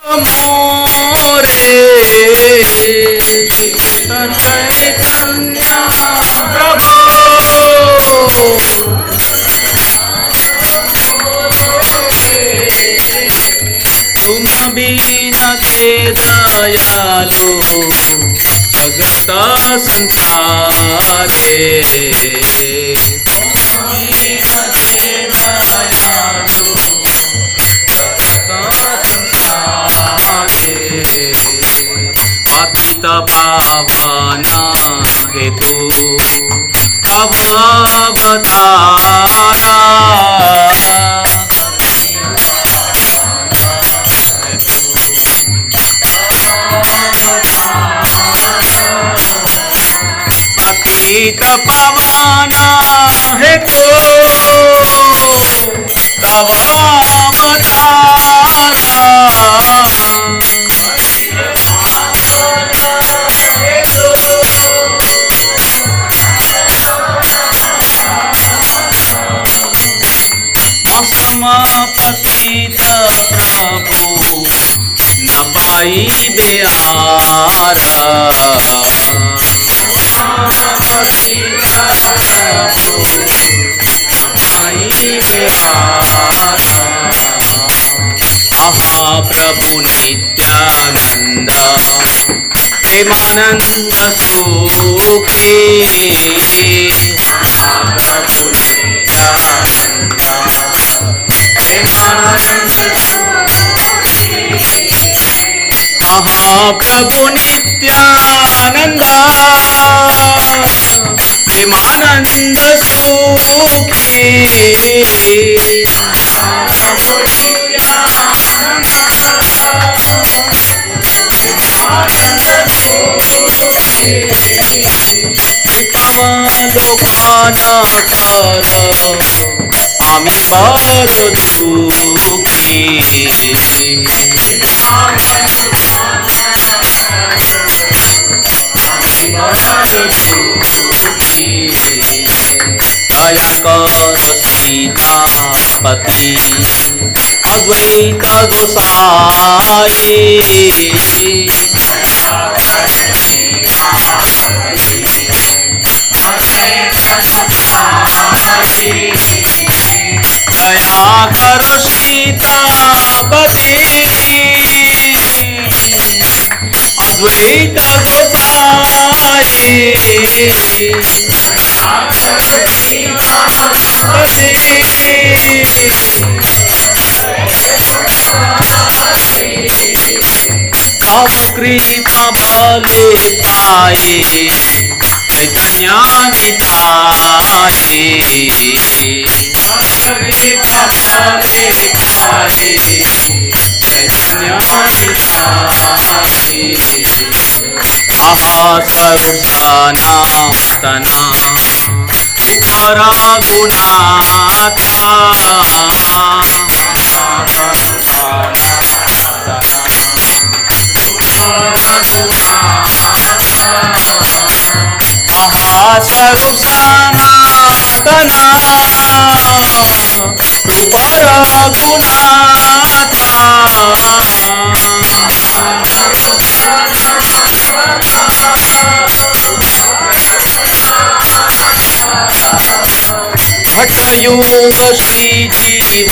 मोरे चैतन्य प्रभो तुम बिना के दयालो जगत संसारे पतित पावन हेतु तव अवतारा पतित पावन हेतु तव पतित प्रभु न पाई बेआर महाप्रभु नित्यानंद प्रेमानंद सुखी महाप्रभु नित्यानंद प्रेमानंद सुखी लोकान कर আমি বড় দুঃখী দয়া কর সীতাপতি অদ্বৈত গোসাই दया करो सीतापति अद्वैत गोसाई तव कृपा बले पाए चैतन्य निताये सनातना ऊपर गुनाथा महास्वरूप सनातना ऊपर गुनाथा भटयुग श्री जीव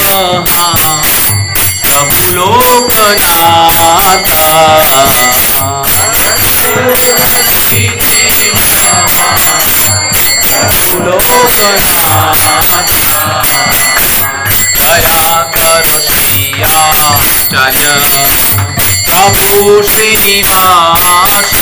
प्रभु लोकनाथ दया कर श्रीयाचर्य प्रभु श्रीनिवास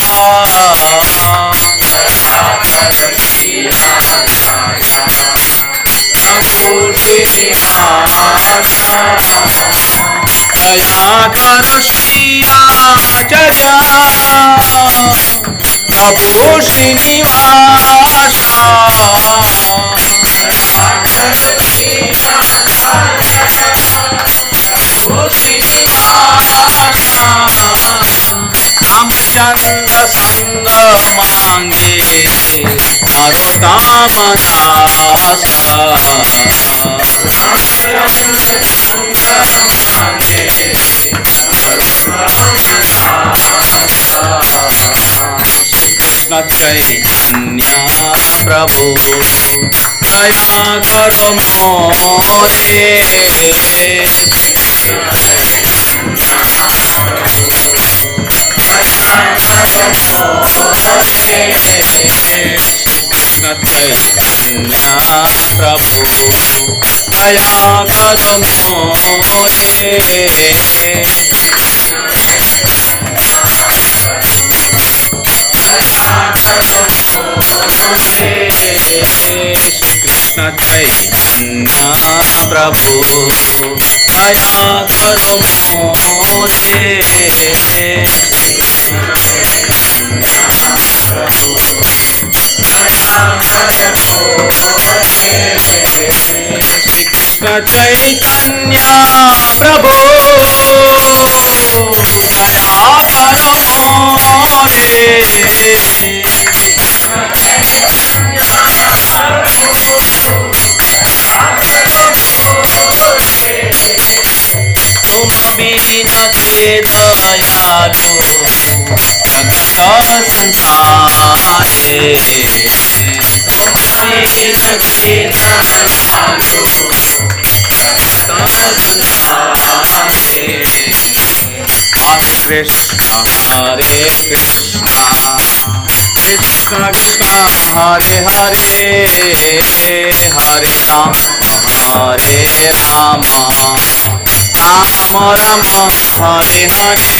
दया कर श्रीयाचर्य प्रभु श्रीनिवास रामचंद्र संग मांगे नरोत्तम दास कृष्ण चैतन्य प्रभु दया करो मोरे कृष्ण चैतन्य प्रभु दया करो मोरे कृष्ण चैतन्य प्रभु दया करो मोरे श्री कृष्ण चैतन्य प्रभु दया करो मोरे तुम बिन के दयालु जगत संसारे तुम बिन के दयालु जगत संसारे हरे कृष्ण कृष्ण कृष्ण हरे हरे हरे राम राम राम हरे हरे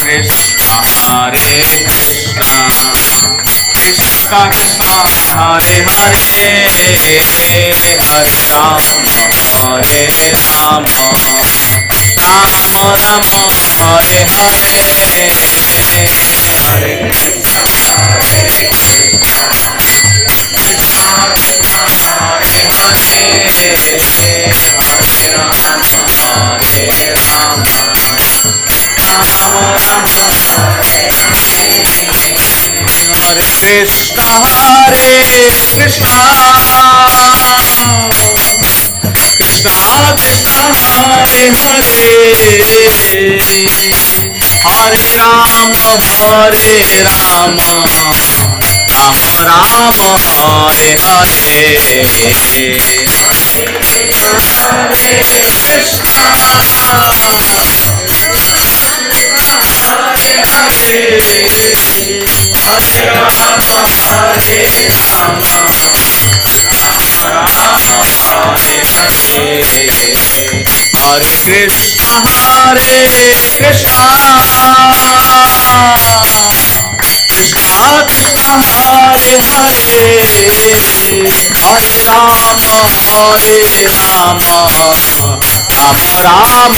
कृष्ण हरे कृष्ण कृष्ण कृष्ण हरे हरे हरे राम हरे कृष्ण कृष्ण कृष्ण हरे हरे हरे राम राम राम हरे हरे हरे कृष्ण हरे कृष्ण कृष्ण कृष्ण हरे हरे हरे राम राम हरे हरे हरे कृष्ण हरे राम हरे राम हरे कृष्ण हरे कृष्ण कृष्ण कृष्ण हरे हरे हरे राम राम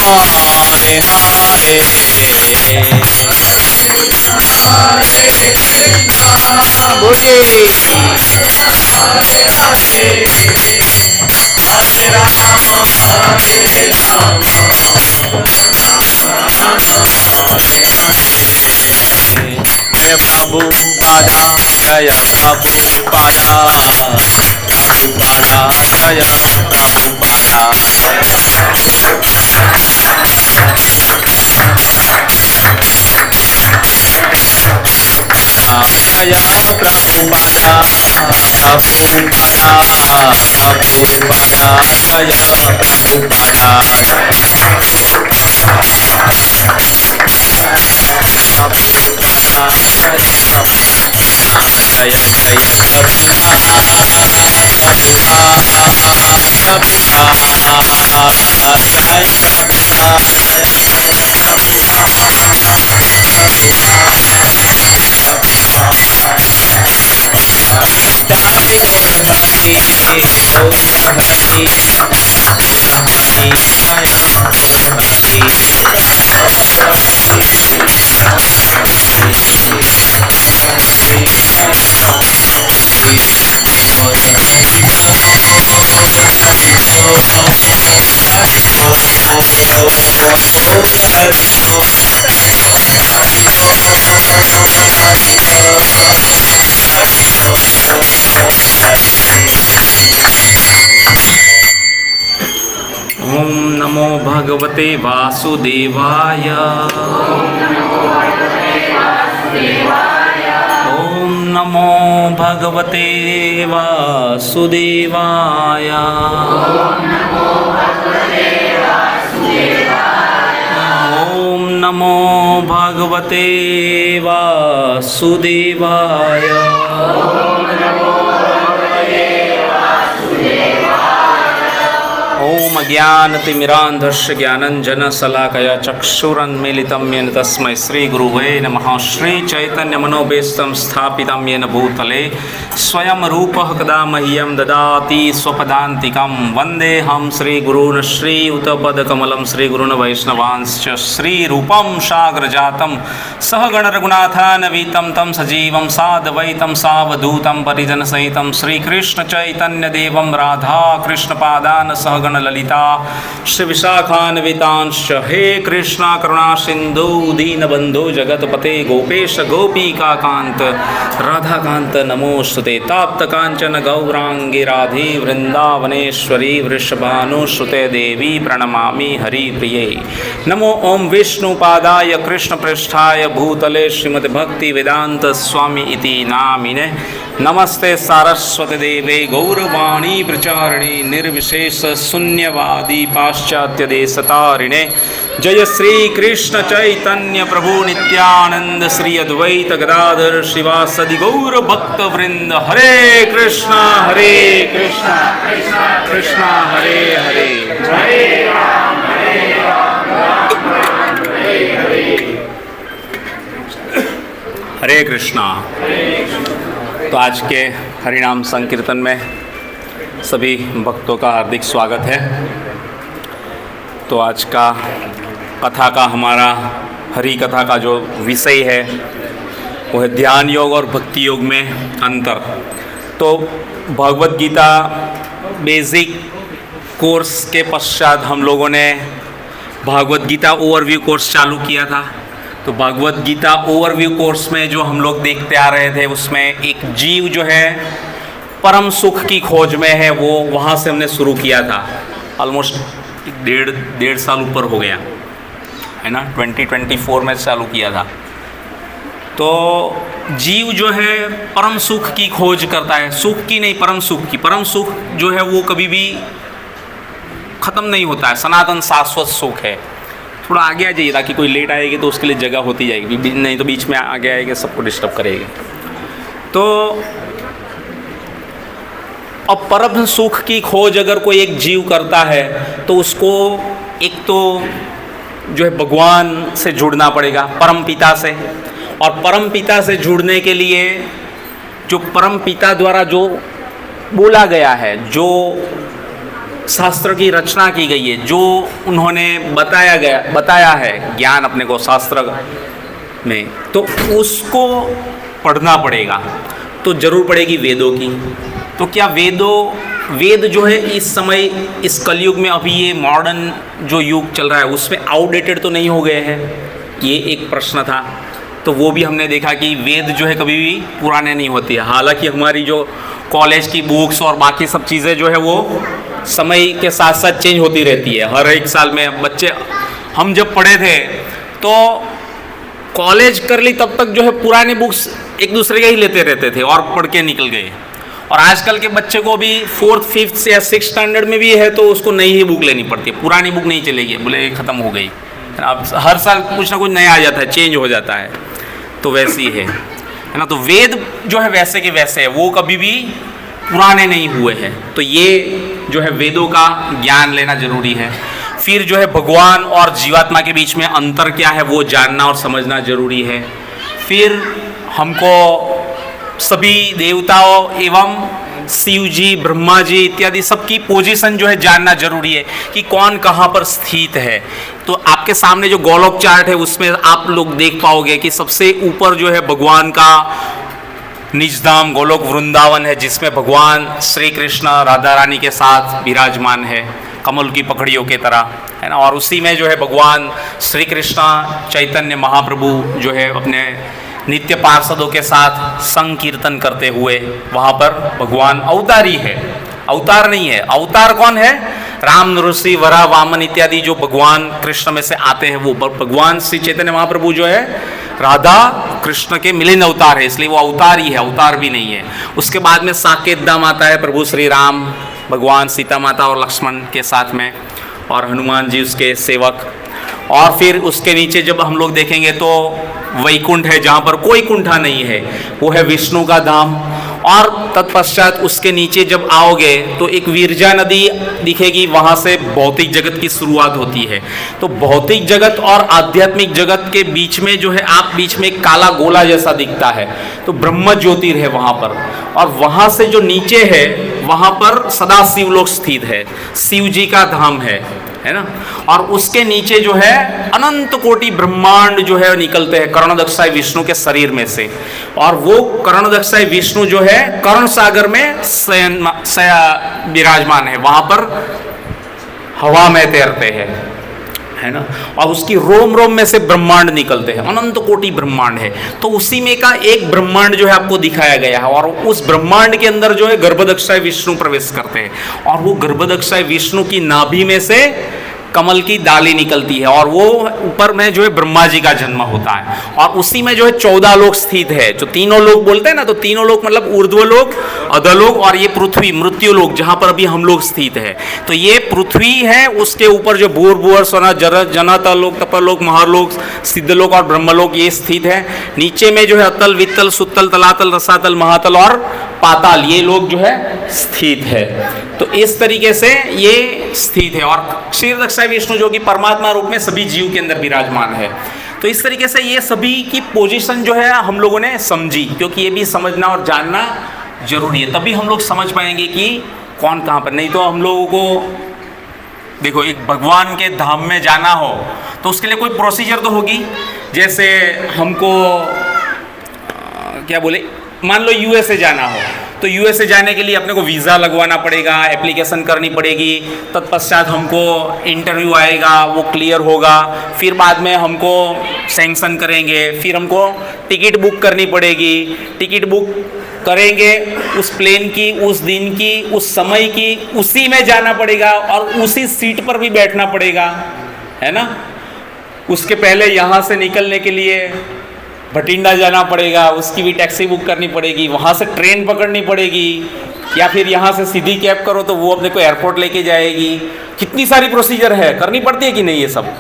हरे हरे बोलिए जय प्रभुपादा जय प्रभुपादा प्रभुपादा जय प्रभुपादा जय प्रभुपादा प्रभुपादा प्रभुपादा जय प्रभुपादा जय जय ओम नमो भगवते वासुदेवाय। ओम नमो भगवते वासुदेवाय। ओम नमो भगवते वासुदेवाय। ओम अज्ञानतिमिरान्धस्य ज्ञानञ्जनशलाकया चक्षुरुन्मीलितं येन तस्मै श्रीगुरुवे नमः। श्रीचैतन्यमनोभीष्टं स्थापितं येन भूतले स्वयं रूपः कदा मह्यं ददाति स्वपदान्तिकं। वन्देऽहं श्रीगुरून् श्रीयुतपदकमलं श्रीगुरून् वैष्णवांश्च श्रीरूपं साग्रजातं सहगणरघुनाथान्वितं तं सजीवं साद्वैतं सावधूतं परिजनसहितं श्रीकृष्णचैतन्यदेवं राधाकृष्णपादान् सहगण ललिता श्री विशाखान्वितांश्च। हे कृष्णा करुणा सिंधु दीनबंधु जगतपते गोपेश गोपिका कांत राधाकांत नमोस्तुते। ताप्त कांचन गौरांगी राधे वृंदावनेश्वरी वृषभानुसुते देवी प्रणमामि हरिप्रिये। नमो ओम विष्णुपादाय कृष्णपृष्ठाय भूतले श्रीमद् भक्ति वेदांत स्वामी इति नामिने। नमस्ते सारस्वती देवे गौरवाणी प्रचारिणे निर्विशेष शून्यवादी पाश्चात्य देशतारिणे। जय श्री कृष्ण चैतन्य प्रभु नित्यानंद श्री अद्वैत गदाधर शिवासदि गौर भक्त वृंद। हरे कृष्णा कृष्णा हरे हरे, हरे राम हरे कृष्णा। तो आज के हरिनाम संकीर्तन में सभी भक्तों का हार्दिक स्वागत है। तो आज का कथा का हमारा हरि कथा का जो विषय है वो है ध्यान योग और भक्ति योग में अंतर। तो भगवत गीता बेसिक कोर्स के पश्चात हम लोगों ने भगवत गीता ओवरव्यू कोर्स चालू किया था। तो भगवत गीता ओवरव्यू कोर्स में जो हम लोग देखते आ रहे थे उसमें एक जीव जो है परम सुख की खोज में है, वो वहाँ से हमने शुरू किया था। ऑलमोस्ट डेढ़ साल ऊपर हो गया है ना, 2024 में चालू किया था। तो जीव जो है परम सुख की खोज करता है, सुख की नहीं परम सुख की। परम सुख जो है वो कभी भी ख़त्म नहीं होता है, सनातन शाश्वत सुख है। थोड़ा आगे आ जाइए ताकि कोई लेट आएगी तो उसके लिए जगह होती जाएगी, नहीं तो बीच में आगे आएगी सबको डिस्टर्ब करेगी। तो अब परम सुख की खोज अगर कोई एक जीव करता है तो उसको एक तो जो है भगवान से जुड़ना पड़ेगा, परम पिता से। और परम पिता से जुड़ने के लिए जो परम पिता द्वारा जो बोला गया है, जो शास्त्र की रचना की गई है, जो उन्होंने बताया है ज्ञान अपने को शास्त्र में, तो उसको पढ़ना पड़ेगा। तो जरूर पड़ेगी वेदों की। तो क्या वेद जो है इस समय इस कलयुग में अभी ये मॉडर्न जो युग चल रहा है उसमें आउटडेटेड तो नहीं हो गए हैं, ये एक प्रश्न था। तो वो भी हमने देखा कि वेद जो है कभी भी पुराने नहीं होती है। हालांकि हमारी जो कॉलेज की बुक्स और बाकी सब चीज़ें जो है वो समय के साथ साथ चेंज होती रहती है। हर एक साल में बच्चे, हम जब पढ़े थे तो कॉलेज कर ली तब तक जो है पुरानी बुक्स एक दूसरे के ही लेते रहते थे और पढ़ के निकल गए। और आजकल के बच्चे को भी 4th 5th या 6th स्टैंडर्ड में भी है तो उसको नई ही बुक लेनी पड़ती है, पुरानी बुक नहीं चलेगी, बोले ख़त्म हो गई। अब हर साल कुछ ना कुछ नया आ जाता है, चेंज हो जाता है। तो वैसी है ना। तो वेद जो है वैसे के वैसे है, वो कभी भी पुराने नहीं हुए हैं। तो ये जो है वेदों का ज्ञान लेना जरूरी है। फिर जो है भगवान और जीवात्मा के बीच में अंतर क्या है वो जानना और समझना जरूरी है। फिर हमको सभी देवताओं एवं शिव जी, ब्रह्मा जी इत्यादि सबकी पोजीशन जो है जानना जरूरी है कि कौन कहाँ पर स्थित है। तो आपके सामने जो गोलोक चार्ट है उसमें आप लोग देख पाओगे कि सबसे ऊपर जो है भगवान का निजधाम गोलोक वृंदावन है, जिसमें भगवान श्री कृष्ण राधा रानी के साथ विराजमान है कमल की पकड़ियों के तरह, है ना। और उसी में जो है भगवान श्री कृष्ण चैतन्य महाप्रभु जो है अपने नित्य पार्षदों के साथ संकीर्तन करते हुए वहाँ पर भगवान अवतारी है, अवतार नहीं है। अवतार कौन है? राम, नृसिंह, वराह, वामन इत्यादि जो भगवान कृष्ण में से आते हैं वो भगवान श्री चैतन्य महाप्रभु जो है राधा कृष्ण के मिलिन अवतार है, इसलिए वो अवतार ही है, अवतार भी नहीं है। उसके बाद में साकेत धाम आता है, प्रभु श्री राम भगवान सीता माता और लक्ष्मण के साथ में, और हनुमान जी उसके सेवक। और फिर उसके नीचे जब हम लोग देखेंगे तो वैकुंठ है, जहाँ पर कोई कुंठा नहीं है, वो है विष्णु का धाम। और तत्पश्चात उसके नीचे जब आओगे तो एक विरजा नदी दिखेगी, वहाँ से भौतिक जगत की शुरुआत होती है। तो भौतिक जगत और आध्यात्मिक जगत के बीच में जो है आप बीच में एक काला गोला जैसा दिखता है, तो ब्रह्म ज्योतिर है वहाँ पर। और वहाँ से जो नीचे है वहाँ पर सदा शिवलोक स्थित है, शिव जी का धाम है ना। और उसके नीचे जो है अनंत कोटि ब्रह्मांड जो है निकलते हैं कर्णदक्षाय विष्णु के शरीर में से। और वो कर्णदक्षाय विष्णु जो है कर्ण सागर में विराजमान है, वहां पर हवा में तैरते हैं, है ना। और उसकी रोम रोम में से ब्रह्मांड निकलते हैं, अनंत कोटि ब्रह्मांड है। तो उसी में का एक ब्रह्मांड जो है आपको दिखाया गया है, और उस ब्रह्मांड के अंदर जो है गर्भदक्षाय विष्णु प्रवेश करते हैं। और वो गर्भदक्षाय विष्णु की नाभि में से कमल की डाली निकलती है, और वो ऊपर में जो है ब्रह्मा जी का जन्म होता है। और उसी में जो है 14 लोक स्थित है, जो तीनों लोक बोलते हैं ना, तो तीनों लोक मतलब ऊर्ध्वलोक, अधोलोक और ये पृथ्वी मृत्युलोक जहाँ पर अभी हम लोग स्थित है। तो ये पृथ्वी है, उसके ऊपर जो भूर भुवर स्वना जनातलोक, तपलोक, महालोक, सिद्धलोक और ब्रह्मलोक ये स्थित है। नीचे में जो है अतल, वित्तल, सुतल, तलातल, रसातल, महातल और पाताल ये लोग जो है स्थित है। तो इस तरीके से ये स्थित है। और क्षीरदक्षाय विष्णु जो कि परमात्मा रूप में सभी जीव के अंदर विराजमान है। तो इस तरीके से ये सभी की पोजीशन जो है हम लोगों ने समझी, क्योंकि ये भी समझना और जानना जरूरी है, तभी हम लोग समझ पाएंगे कि कौन कहाँ पर। नहीं तो हम लोगों को देखो, एक भगवान के धाम में जाना हो तो उसके लिए कोई प्रोसीजर तो होगी। जैसे हमको क्या बोले, मान लो यूएसए जाना हो, तो यूएसए जाने के लिए अपने को वीज़ा लगवाना पड़ेगा, एप्लीकेशन करनी पड़ेगी, तत्पश्चात हमको इंटरव्यू आएगा, वो क्लियर होगा, फिर बाद में हमको सैंक्शन करेंगे, फिर हमको टिकट बुक करनी पड़ेगी। टिकट बुक करेंगे उस प्लेन की, उस दिन की, उस समय की, उसी में जाना पड़ेगा और उसी सीट पर भी बैठना पड़ेगा, है ना। उसके पहले यहाँ से निकलने के लिए भटिंडा जाना पड़ेगा, उसकी भी टैक्सी बुक करनी पड़ेगी, वहाँ से ट्रेन पकड़नी पड़ेगी, या फिर यहाँ से सीधी कैब करो तो वो अपने को एयरपोर्ट लेके जाएगी। कितनी सारी प्रोसीजर है, करनी पड़ती है कि नहीं ये सब।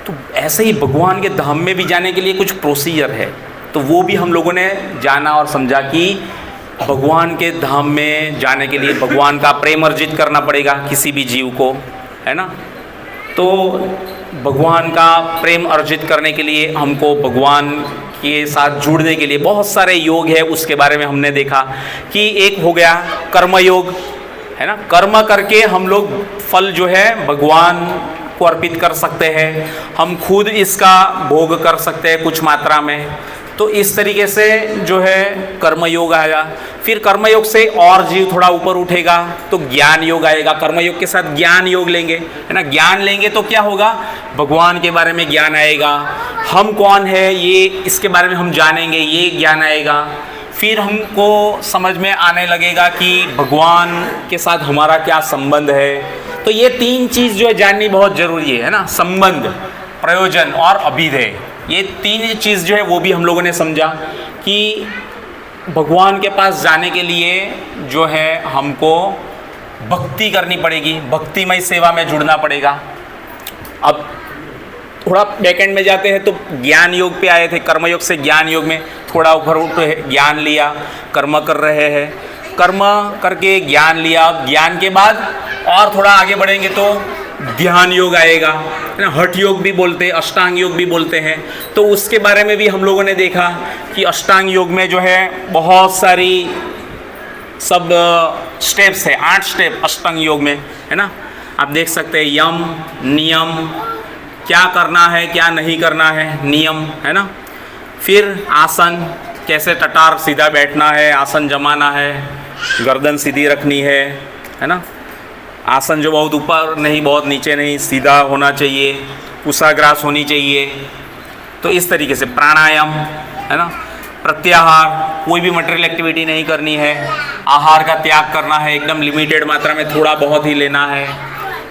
तो ऐसे ही भगवान के धाम में भी जाने के लिए कुछ प्रोसीजर है, तो वो भी हम लोगों ने जाना और समझा कि भगवान के धाम में जाने के लिए भगवान का प्रेम अर्जित करना पड़ेगा किसी भी जीव को, है ना। तो भगवान का प्रेम अर्जित करने के लिए हमको भगवान के साथ जुड़ने के लिए बहुत सारे योग है, उसके बारे में हमने देखा कि एक हो गया कर्म योग, है ना। कर्म करके हम लोग फल जो है भगवान को अर्पित कर सकते हैं, हम खुद इसका भोग कर सकते हैं कुछ मात्रा में। तो इस तरीके से जो है कर्मयोग आएगा। फिर कर्मयोग से और जीव थोड़ा ऊपर उठेगा तो ज्ञान योग आएगा। कर्मयोग के साथ ज्ञान योग लेंगे, है ना। ज्ञान लेंगे तो क्या होगा, भगवान के बारे में ज्ञान आएगा, हम कौन है ये इसके बारे में हम जानेंगे, ये ज्ञान आएगा। फिर हमको समझ में आने लगेगा कि भगवान के साथ हमारा क्या संबंध है। तो ये तीन चीज़ जो है जाननी बहुत ज़रूरी है ना, संबंध, प्रयोजन और अभिधेय। ये तीन चीज़ जो है वो भी हम लोगों ने समझा कि भगवान के पास जाने के लिए जो है हमको भक्ति करनी पड़ेगी, भक्तिमय सेवा में जुड़ना पड़ेगा। अब थोड़ा बैकएंड में जाते हैं तो ज्ञान योग पे आए थे, कर्मयोग से ज्ञान योग में थोड़ा ऊपर उठे, ज्ञान लिया, कर्म कर रहे हैं, कर्म करके ज्ञान लिया। ज्ञान के बाद और थोड़ा आगे बढ़ेंगे तो ध्यान योग आएगा, है ना। हठ योग भी बोलते हैं, अष्टांग योग भी बोलते हैं। तो उसके बारे में भी हम लोगों ने देखा कि अष्टांग योग में जो है बहुत सारी सब स्टेप्स है, 8 स्टेप अष्टांग योग में, है ना। आप देख सकते हैं यम, नियम, क्या करना है क्या नहीं करना है, नियम, है ना। फिर आसन, कैसे टटार सीधा बैठना है, आसन जमाना है, गर्दन सीधी रखनी है ना। आसन जो बहुत ऊपर नहीं बहुत नीचे नहीं, सीधा होना चाहिए, कुशाग्रास होनी चाहिए। तो इस तरीके से प्राणायाम, है ना। प्रत्याहार, कोई भी मटेरियल एक्टिविटी नहीं करनी है, आहार का त्याग करना है, एकदम लिमिटेड मात्रा में थोड़ा बहुत ही लेना है।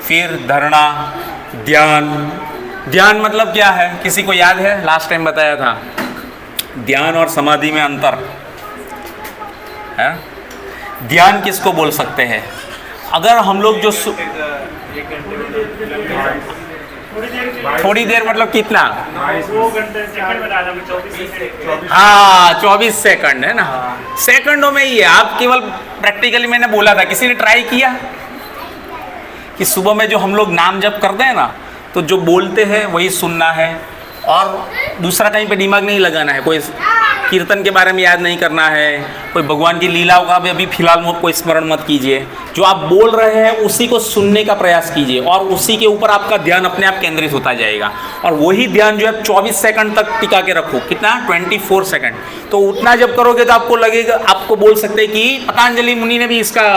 फिर धरणा, ध्यान। ध्यान मतलब क्या है, किसी को याद है? लास्ट टाइम बताया था ध्यान और समाधि में अंतर है। ध्यान किसको बोल सकते हैं? अगर हम लोग जो थोड़ी देर मतलब कितना? 2 घंटे हाँ 24 सेकंड है ना, सेकंडों में ही है। आप केवल प्रैक्टिकली, मैंने बोला था, किसी ने ट्राई किया कि सुबह में जो हम लोग नाम जप करते हैं ना, तो जो बोलते हैं वही सुनना है और दूसरा कहीं पे दिमाग नहीं लगाना है। कोई कीर्तन के बारे में याद नहीं करना है, कोई भगवान की लीलाओं का भी अभी फिलहाल में कोई स्मरण मत कीजिए। जो आप बोल रहे हैं उसी को सुनने का प्रयास कीजिए और उसी के ऊपर आपका ध्यान अपने आप केंद्रित होता जाएगा। और वही ध्यान जो है 24 सेकंड तक टिका के रखो। कितना? 24 सेकंड। तो उतना जब करोगे तो आपको लगेगा, आपको बोल सकते हैं कि पतंजलि मुनि ने भी इसका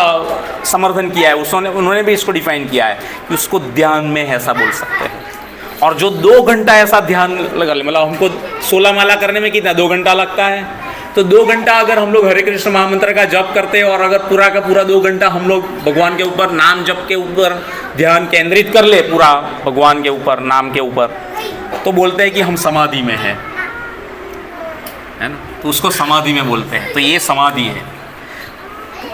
समर्थन किया है, उन्होंने भी इसको डिफाइन किया है कि उसको ध्यान में ऐसा बोल सकते हैं। और जो 2 घंटा ऐसा ध्यान लगा ले, मतलब हमको 16 माला करने में कितना 2 घंटा लगता है, तो 2 घंटा अगर हम लोग हरे कृष्ण महामंत्र का जप करते हैं और अगर पूरा का पूरा 2 घंटा हम लोग भगवान के ऊपर नाम जप के ऊपर ध्यान केंद्रित कर ले, पूरा भगवान के ऊपर नाम के ऊपर, तो बोलते हैं कि हम समाधि में हैं, है ना। तो उसको समाधि में बोलते हैं। तो ये समाधि है,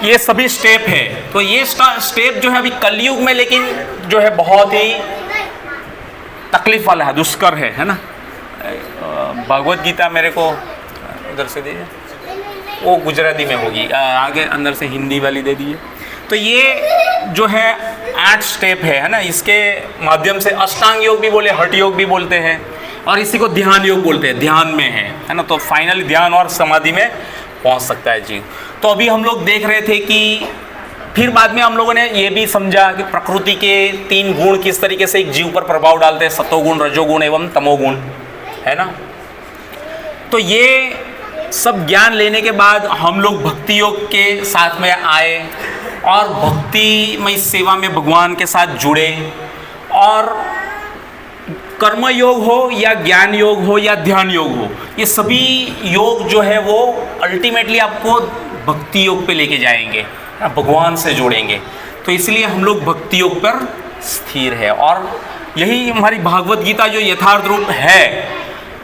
ये सभी स्टेप है। तो ये स्टेप जो है अभी कलयुग में लेकिन जो है बहुत ही तकलीफ वाला है, दुष्कर है ना। भगवत गीता मेरे को उधर से दीजिए, वो गुजराती में होगी, आगे अंदर से हिंदी वाली दे दीजिए। तो ये जो है 8 स्टेप है ना, इसके माध्यम से अष्टांग योग भी बोले, हठ योग भी बोलते हैं और इसी को ध्यान योग बोलते हैं, ध्यान में है ना। तो फाइनली ध्यान और समाधि में पहुंच सकता है जीव। तो अभी हम लोग देख रहे थे कि फिर बाद में हम लोगों ने ये भी समझा कि प्रकृति के 3 गुण किस तरीके से एक जीव पर प्रभाव डालते हैं, सतोगुण, रजोगुण एवं तमोगुण, है ना। तो ये सब ज्ञान लेने के बाद हम लोग भक्ति योग के साथ में आए और भक्तिमय सेवा में भगवान के साथ जुड़े। और कर्म योग हो या ज्ञान योग हो या ध्यान योग हो, ये सभी योग जो है वो अल्टीमेटली आपको भक्ति योग पे लेके जाएंगे, भगवान से जोड़ेंगे। तो इसलिए हम लोग भक्ति योग पर स्थिर है और यही हमारी भागवत गीता जो यथार्थ रूप है,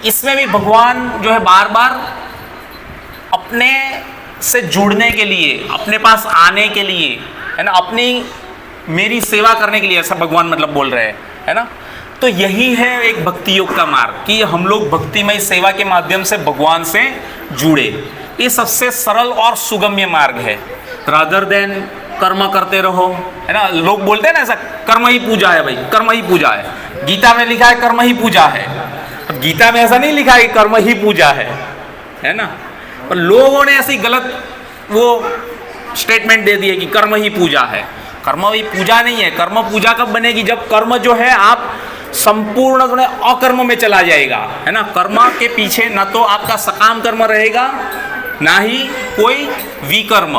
इसमें भी भगवान जो है बार बार अपने से जुड़ने के लिए, अपने पास आने के लिए, है ना, अपनी मेरी सेवा करने के लिए, ऐसा भगवान मतलब बोल रहे हैं, है ना। तो यही है एक भक्ति योग का मार्ग कि हम लोग भक्तिमय सेवा के माध्यम से भगवान से जुड़े। ये सबसे सरल और सुगम्य मार्ग है, रादर देन कर्म करते रहो, है ना। लोग बोलते हैं ना ऐसा, कर्म ही पूजा है भाई, कर्म ही पूजा है। गीता में लिखा है कर्म ही पूजा है, अब गीता में ऐसा नहीं लिखा है कि कर्म ही पूजा है ना। पर लोगों ने ऐसी गलत वो स्टेटमेंट दे दी है कि कर्म ही पूजा है। कर्म ही पूजा नहीं है। कर्म पूजा कब बनेगी? जब कर्म जो है आप संपूर्ण अकर्म में चला जाएगा, है ना। कर्म के पीछे ना तो आपका सकाम कर्म रहेगा, ना ही कोई विकर्म,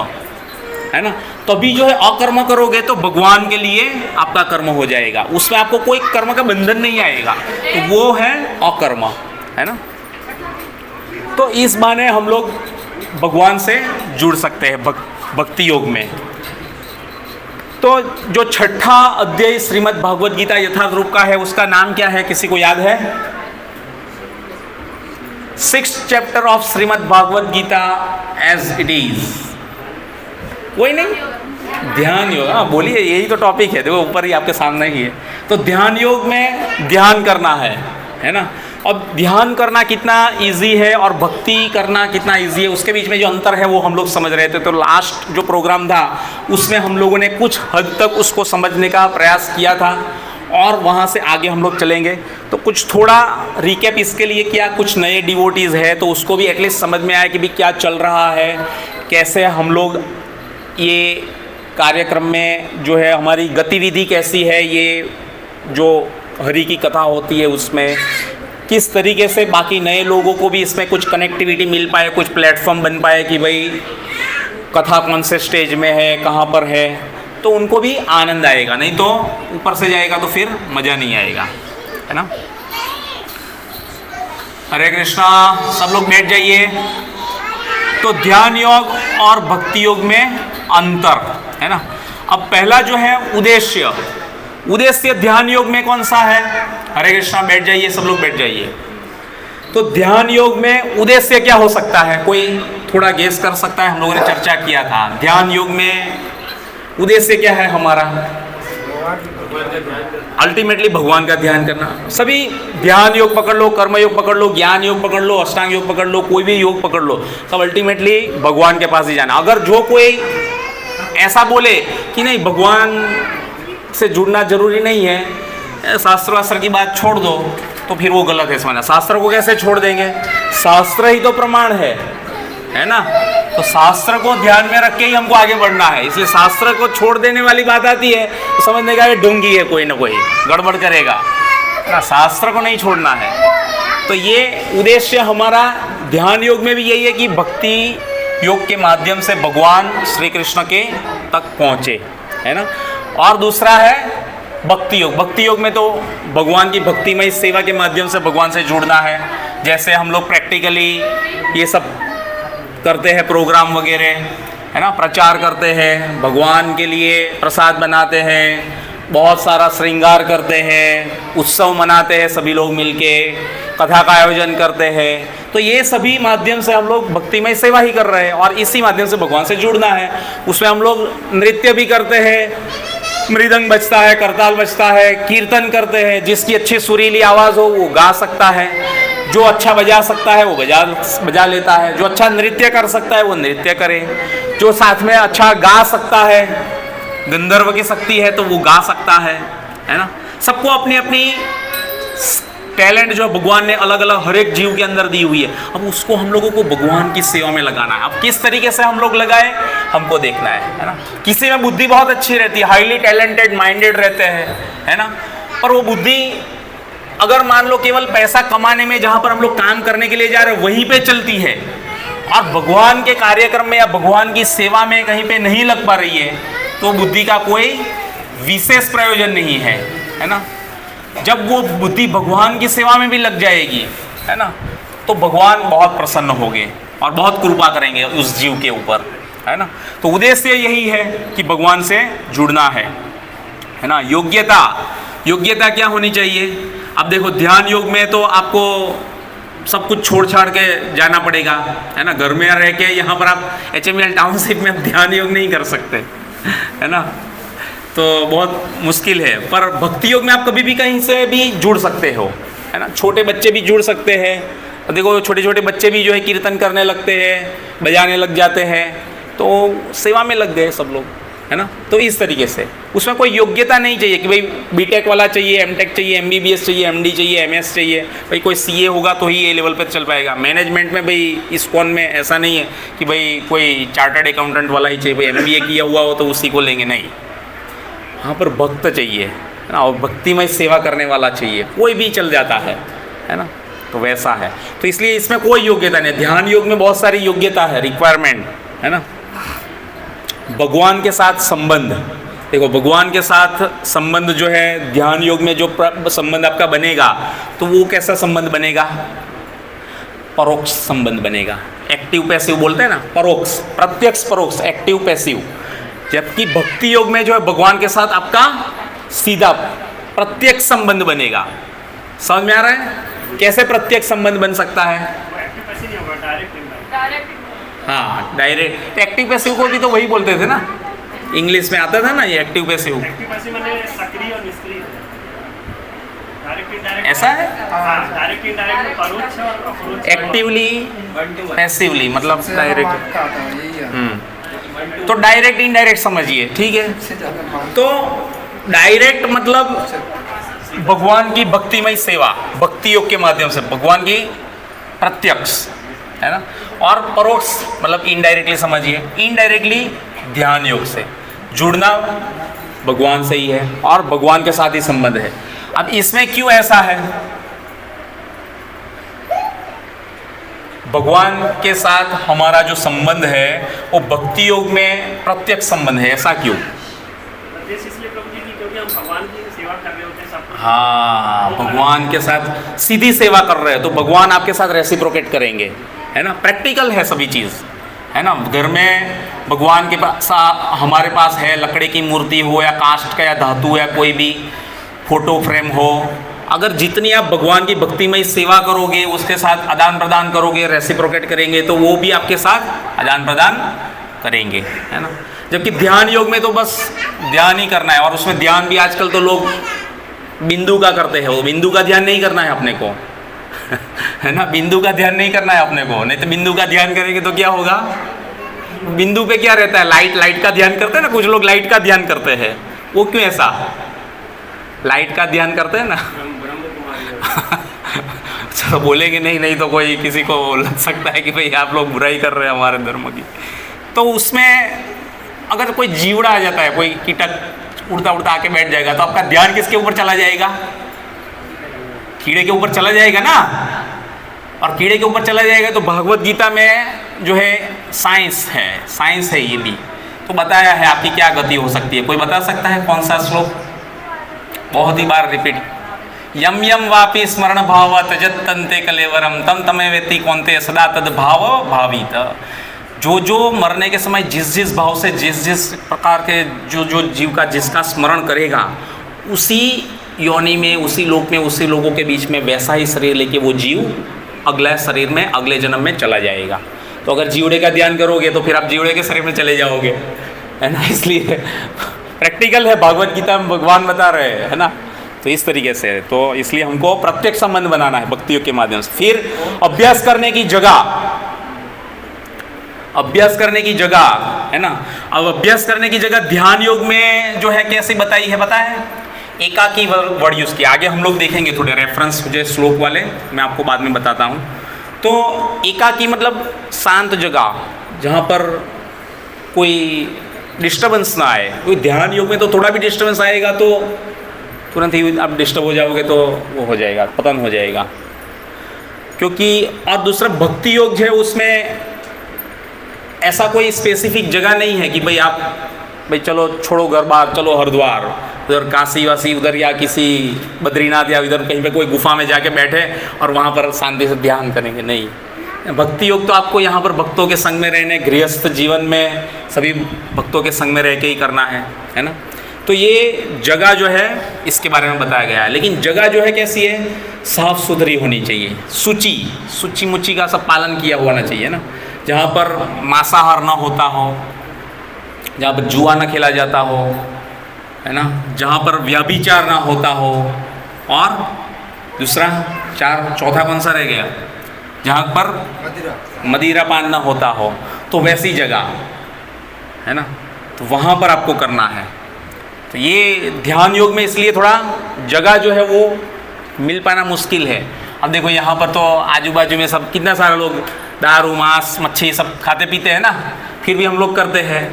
है ना। तभी जो है अकर्म करोगे तो भगवान के लिए आपका कर्म हो जाएगा, उसमें आपको कोई कर्म का बंधन नहीं आएगा, तो वो है अकर्म, है ना। तो इस बहाने हम लोग भगवान से जुड़ सकते हैं भक्ति योग में। तो जो 6ठा अध्याय श्रीमद् भागवत गीता यथार्थ रूप का है, उसका नाम क्या है, किसी को याद है? 6th chapter of Shrimad Bhagavad Gita as it is, वही नहीं, ध्यान योग। हाँ बोलिए, यही तो टॉपिक है, देखो ऊपर ही आपके सामने ही है। तो ध्यान योग में ध्यान करना है ना। अब ध्यान करना कितना इजी है और भक्ति करना कितना इजी है, उसके बीच में जो अंतर है वो हम लोग समझ रहे थे। तो लास्ट जो प्रोग्राम था उसमें हम लोगों ने कुछ हद तक उसको समझने का प्रयास किया था और वहाँ से आगे हम लोग चलेंगे। तो कुछ थोड़ा रिकैप इसके लिए किया, कुछ नए डिवोटीज़ है तो उसको भी एटलीस्ट समझ में आया कि भी क्या चल रहा है, कैसे हम लोग ये कार्यक्रम में जो है हमारी गतिविधि कैसी है, ये जो हरि की कथा होती है उसमें किस तरीके से बाकी नए लोगों को भी इसमें कुछ कनेक्टिविटी मिल पाए, कुछ प्लेटफॉर्म बन पाए कि भाई कथा कौन से स्टेज में है, कहाँ पर है, तो उनको भी आनंद आएगा। नहीं तो ऊपर से जाएगा तो फिर मज़ा नहीं आएगा, है ना। हरे कृष्णा, सब लोग बैठ जाइए। तो ध्यान योग और भक्ति योग में अंतर है ना। अब पहला जो है उद्देश्य, उद्देश्य ध्यान योग में कौन सा है? हरे कृष्णा, बैठ जाइए, सब लोग बैठ जाइए। तो ध्यान योग में उद्देश्य क्या हो सकता है? कोई थोड़ा गेस कर सकता है? हम लोगों ने चर्चा किया था ध्यान योग में उद्देश्य क्या है हमारा? अल्टीमेटली भगवान का ध्यान करना। सभी ध्यान योग पकड़ लो, कर्म योग पकड़ लो, ज्ञान योग पकड़ लो, अष्टांग योग पकड़ लो, कोई भी योग पकड़ लो, सब अल्टीमेटली भगवान के पास ही जाना। अगर जो कोई ऐसा बोले कि नहीं भगवान से जुड़ना जरूरी नहीं है, शास्त्र वास्त्र की बात छोड़ दो, तो फिर वो गलत है समझना। शास्त्र को कैसे छोड़ देंगे? शास्त्र ही तो प्रमाण है ना। तो शास्त्र को ध्यान में रख के ही हमको आगे बढ़ना है, इसलिए शास्त्र को छोड़ देने वाली बात आती है तो समझने का ये ढोंगी है, कोई ना कोई गड़बड़ करेगा ना। शास्त्र को नहीं छोड़ना है। तो ये उद्देश्य हमारा ध्यान योग में भी यही है कि भक्ति योग के माध्यम से भगवान श्री कृष्ण के तक पहुँचे, है ना। और दूसरा है भक्ति योग। भक्ति योग में तो भगवान की भक्तिमय सेवा के माध्यम से भगवान से जुड़ना है। जैसे हम लोग प्रैक्टिकली ये सब करते हैं, प्रोग्राम वगैरह, है ना, प्रचार करते हैं, भगवान के लिए प्रसाद बनाते हैं, बहुत सारा श्रृंगार करते हैं, उत्सव मनाते हैं, सभी लोग मिलके कथा का आयोजन करते हैं। तो ये सभी माध्यम से हम लोग भक्तिमय सेवा ही कर रहे हैं और इसी माध्यम से भगवान से जुड़ना है। उसमें हम लोग नृत्य भी करते हैं, मृदंग बजता है, करताल बजता है, कीर्तन करते हैं। जिसकी अच्छी सुरीली आवाज़ हो वो गा सकता है, जो अच्छा बजा सकता है वो बजा लेता है, जो अच्छा नृत्य कर सकता है वो नृत्य करे, जो साथ में अच्छा गा सकता है, गंधर्व की शक्ति है तो वो गा सकता है ना। सबको अपनी अपनी टैलेंट जो भगवान ने अलग अलग हर एक जीव के अंदर दी हुई है, अब उसको हम लोगों को भगवान की सेवा में लगाना है। अब किस तरीके से हम लोग लगाए हमको देखना है ना। किसी में बुद्धि बहुत अच्छी रहती है, हाईली टैलेंटेड माइंडेड रहते हैं, है ना, पर वो बुद्धि अगर मान लो केवल पैसा कमाने में जहां पर हम लोग काम करने के लिए जा रहे हैं वहीं पे चलती है और भगवान के कार्यक्रम में या भगवान की सेवा में कहीं पे नहीं लग पा रही है, तो बुद्धि का कोई विशेष प्रयोजन नहीं है ना। जब वो बुद्धि भगवान की सेवा में भी लग जाएगी, है ना, तो भगवान बहुत प्रसन्न होंगे और बहुत कृपा करेंगे उस जीव के ऊपर, है ना। तो उद्देश्य यही है कि भगवान से जुड़ना है ना। योग्यता क्या होनी चाहिए? अब देखो ध्यान योग में तो आपको सब कुछ छोड़ छाड़ के जाना पड़ेगा, है ना। घर में रह के यहाँ पर आप HML टाउनशिप में ध्यान योग नहीं कर सकते, है ना, तो बहुत मुश्किल है। पर भक्ति योग में आप कभी भी कहीं से भी जुड़ सकते हो, है ना। छोटे बच्चे भी जुड़ सकते हैं। देखो छोटे छोटे बच्चे भी जो है कीर्तन करने लगते हैं, बजाने लग जाते हैं, तो सेवा में लग गए सब लोग, है ना। तो इस तरीके से उसमें कोई योग्यता नहीं चाहिए कि भाई B.Tech वाला चाहिए, M.Tech चाहिए, MBBS चाहिए, MD चाहिए, MS चाहिए, भाई कोई CA होगा तो ही ये लेवल पर चल पाएगा। मैनेजमेंट में भाई इस्कॉन में ऐसा नहीं है कि भाई कोई चार्टर्ड अकाउंटेंट वाला ही चाहिए, भाई MBA किया हुआ हो तो उसी को लेंगे, नहीं। वहाँ पर भक्त चाहिए, है ना, और भक्तिमय सेवा करने वाला चाहिए, कोई भी चल जाता है ना। तो वैसा है, तो इसलिए इसमें कोई योग्यता नहीं। ध्यान योग में बहुत सारी योग्यता है, रिक्वायरमेंट, है ना। भगवान के साथ संबंध, देखो भगवान के साथ संबंध जो है ध्यान योग में जो संबंध आपका बनेगा, तो वो कैसा संबंध बनेगा? परोक्ष संबंध बनेगा। एक्टिव पैसिव बोलते हैं ना, परोक्ष, प्रत्यक्ष परोक्ष, एक्टिव पैसिव। जबकि भक्ति योग में जो है भगवान के साथ आपका सीधा प्रत्यक्ष संबंध बनेगा। समझ में आ रहा है कैसे प्रत्यक्ष संबंध बन सकता है? हाँ, डायरेक्ट। एक्टिव पैसिव को भी तो वही बोलते थे ना, इंग्लिश में आता था ना ये एक्टिव पैसिव। ऐसा है, एक्टिवली पैसिवली मतलब डायरेक्ट। तो डायरेक्ट इनडायरेक्ट समझिए, ठीक है। तो डायरेक्ट मतलब भगवान की भक्तिमय सेवा, भक्ति योग के माध्यम से भगवान की प्रत्यक्ष, है ना। और परोक्ष मतलब इनडायरेक्टली समझिए, इनडायरेक्टली ध्यान योग से जुड़ना भगवान से ही है और भगवान के साथ ही संबंध है। अब इसमें क्यों ऐसा है? भगवान के साथ हमारा जो संबंध है वो भक्ति योग में प्रत्यक्ष संबंध है, ऐसा क्यों? हाँ, भगवान के साथ सीधी सेवा कर रहे हैं तो भगवान आपके साथ रेसिप्रोकेट करेंगे, है ना। प्रैक्टिकल है सभी चीज़, है ना। घर में भगवान के पास हमारे पास है, लकड़ी की मूर्ति हो या काष्ठ का या धातु या कोई भी फोटो फ्रेम हो, अगर जितनी आप भगवान की भक्तिमय सेवा करोगे, उसके साथ आदान प्रदान करोगे, रेसिप्रोकेट करेंगे, तो वो भी आपके साथ आदान प्रदान करेंगे, है ना। जबकि ध्यान योग में तो बस ध्यान ही करना है, और उसमें ध्यान भी आजकल तो लोग बिंदु का करते हैं, वो बिंदु का ध्यान नहीं करना है अपने को है ना, बिंदु का ध्यान नहीं करना है अपने को, नहीं तो बिंदु का ध्यान करेंगे तो क्या होगा, बिंदु पे क्या रहता है, लाइट का ध्यान करते हैं ना, कुछ लोग लाइट का ध्यान करते हैं, वो क्यों ऐसा लाइट का ध्यान करते हैं ना चलो बोलेंगे नहीं तो कोई किसी को लग सकता है कि भाई आप लोग बुराई कर रहे हैं हमारे धर्म की। तो उसमें अगर कोई जीवड़ा आ जाता है, कोई कीटक उड़ता उड़ता आके बैठ जाएगा, तो आपका ध्यान किसके ऊपर चला जाएगा, कीड़े के ऊपर चला जाएगा ना। और कीड़े के ऊपर चला जाएगा तो भागवत गीता में जो है साइंस है ये भी तो बताया है आपकी क्या गति हो सकती है। कोई बता सकता है कौन सा श्लोक, बहुत ही बार रिपीट, यम यम वापि स्मरण भाव त्यजत तंते कलेवरम तम तमे वेति कौन्ते सदा तद भाव भावित। जो मरने के समय जिस भाव से जिस प्रकार के जो जीव का जिसका स्मरण करेगा, उसी योनि में, उसी लोक में, उसी लोगों के बीच में वैसा ही शरीर लेके वो जीव अगले शरीर में, अगले जन्म में चला जाएगा। तो अगर जीवड़े का ध्यान करोगे तो फिर आप जीवड़े के शरीर में चले जाओगे, है ना। इसलिए प्रैक्टिकल है, भागवत गीता में भगवान बता रहे हैं, है ना। तो इस तरीके से, तो इसलिए हमको प्रत्यक्ष संबंध बनाना है भक्तियों के माध्यम से। फिर अभ्यास करने की जगह, है ना। अब अभ्यास करने की जगह ध्यान योग में जो है कैसे बताई है, पता है, एकाकी वर्ड यूज किया। आगे हम लोग देखेंगे थोड़े रेफरेंस मुझे श्लोक वाले, मैं आपको बाद में बताता हूँ। तो एकाकी मतलब शांत जगह, जहाँ पर कोई डिस्टर्बेंस ना आए। कोई ध्यान योग में तो थोड़ा भी डिस्टर्बेंस आएगा तो तुरंत ही आप डिस्टर्ब हो जाओगे, तो वो हो जाएगा, पतन हो जाएगा। क्योंकि और दूसरा भक्ति योग जो है उसमें ऐसा कोई स्पेसिफिक जगह नहीं है कि भाई चलो छोड़ो घर बार, चलो हरिद्वार, उधर काशी वासी उधर, या किसी बद्रीनाथ या इधर कहीं पे कोई गुफा में जाके बैठे और वहाँ पर शांति से ध्यान करेंगे, नहीं। भक्ति योग तो आपको यहाँ पर भक्तों के संग में रहने, गृहस्थ जीवन में सभी भक्तों के संग में रह के ही करना है ना। तो ये जगह जो है इसके बारे में बताया गया है। लेकिन जगह जो है कैसी है, साफ सुथरी होनी चाहिए, सूची मुची का सब पालन किया होना चाहिए ना। जहाँ पर मांसाहार ना होता हो, जहाँ पर जुआ ना खेला जाता हो, है ना, जहाँ पर व्यभिचार ना होता हो, और दूसरा चौथा कौन सा रह गया, जहाँ पर मदिरा पान ना होता हो, तो वैसी जगह, है ना, तो वहाँ पर आपको करना है। तो ये ध्यान योग में इसलिए थोड़ा जगह जो है वो मिल पाना मुश्किल है। अब देखो यहाँ पर तो आजू बाजू में सब कितना सारे लोग दारू मांस मच्छी सब खाते पीते हैं ना, फिर भी हम लोग करते हैं,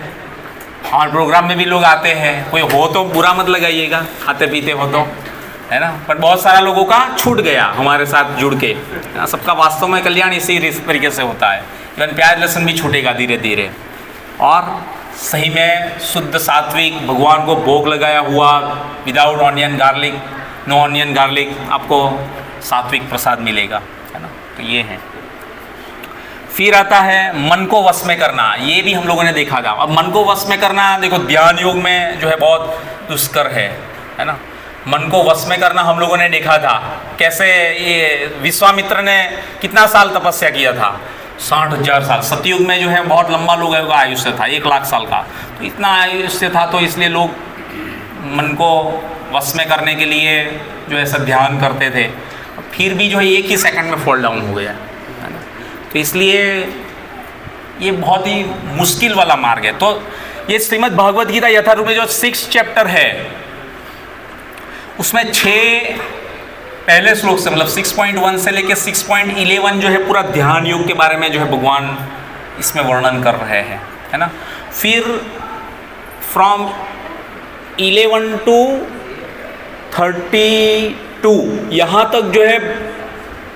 और प्रोग्राम में भी लोग आते हैं। कोई हो तो बुरा मत लगाइएगा, खाते पीते हो तो, है ना। पर बहुत सारा लोगों का छूट गया हमारे साथ जुड़ के, सबका वास्तव में कल्याण इसी तरीके से होता है। इवन प्याज लहसुन भी छूटेगा धीरे धीरे, और सही में शुद्ध सात्विक भगवान को भोग लगाया हुआ, without onion garlic, no onion garlic, आपको सात्विक प्रसाद मिलेगा, है ना। तो ये है। फिर आता है मन को वश में करना, ये भी हम लोगों ने देखा था। अब मन को वश में करना देखो ध्यान योग में जो है बहुत दुष्कर है ना। मन को वश में करना हम लोगों ने देखा था कैसे, ये विश्वामित्र ने कितना साल तपस्या किया था, 60,000 साल। सतयुग में जो है बहुत लंबा लोगों का आयुष्य था, 1 लाख साल का, तो इतना आयुष्य था, तो इसलिए लोग मन को वश में करने के लिए जो है सब ध्यान करते थे। फिर भी जो है 1 ही सेकंड में फॉल डाउन हो गया, है ना। तो इसलिए ये बहुत ही मुश्किल वाला मार्ग है। तो ये श्रीमद् भागवत गीता यथारूप में जो 6 चैप्टर है, उसमें 6 पहले श्लोक से, मतलब 6.1 से लेकर 6.11 जो है पूरा ध्यान योग के बारे में जो है भगवान इसमें वर्णन कर रहे हैं, है ना। फिर फ्रॉम 11 to 32 यहाँ तक जो है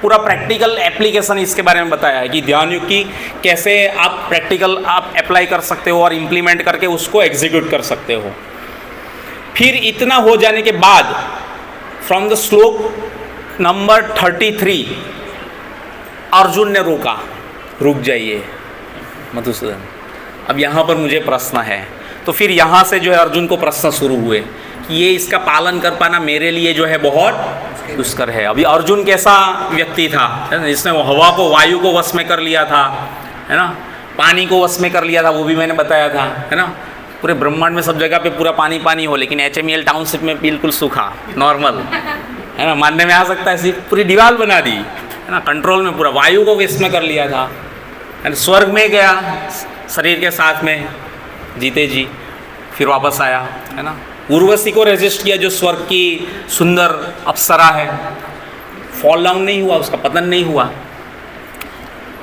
पूरा प्रैक्टिकल एप्लीकेशन इसके बारे में बताया है कि ध्यान योग की कैसे आप प्रैक्टिकल आप अप्लाई कर सकते हो और इम्प्लीमेंट करके उसको एग्जीक्यूट कर सकते हो। फिर इतना हो जाने के बाद फ्रॉम द श्लोक नंबर 33 अर्जुन ने रोका, रुक जाइए, मधुसूदन, अब यहाँ पर मुझे प्रश्न है। तो फिर यहाँ से जो है अर्जुन को प्रश्न शुरू हुए कि ये इसका पालन कर पाना मेरे लिए जो है बहुत दुष्कर है। अभी अर्जुन कैसा व्यक्ति था, है ना, जिसने हवा को, वायु को वश में कर लिया था, है ना, पानी को वश में कर लिया था, वो भी मैंने बताया था, है ना। पूरे ब्रह्मांड में सब जगह पे पूरा पानी पानी हो, लेकिन HMEL टाउनशिप में बिल्कुल सूखा, नॉर्मल, है ना, मानने में आ सकता है। सिर्फ पूरी दीवार बना दी, है ना, कंट्रोल में पूरा वायु को वश में कर लिया था, है ना। स्वर्ग में गया शरीर के साथ में जीते जी, फिर वापस आया, है ना। उर्वशी को रेजिस्ट किया जो स्वर्ग की सुंदर अप्सरा है, फॉल डाउन नहीं हुआ, उसका पतन नहीं हुआ।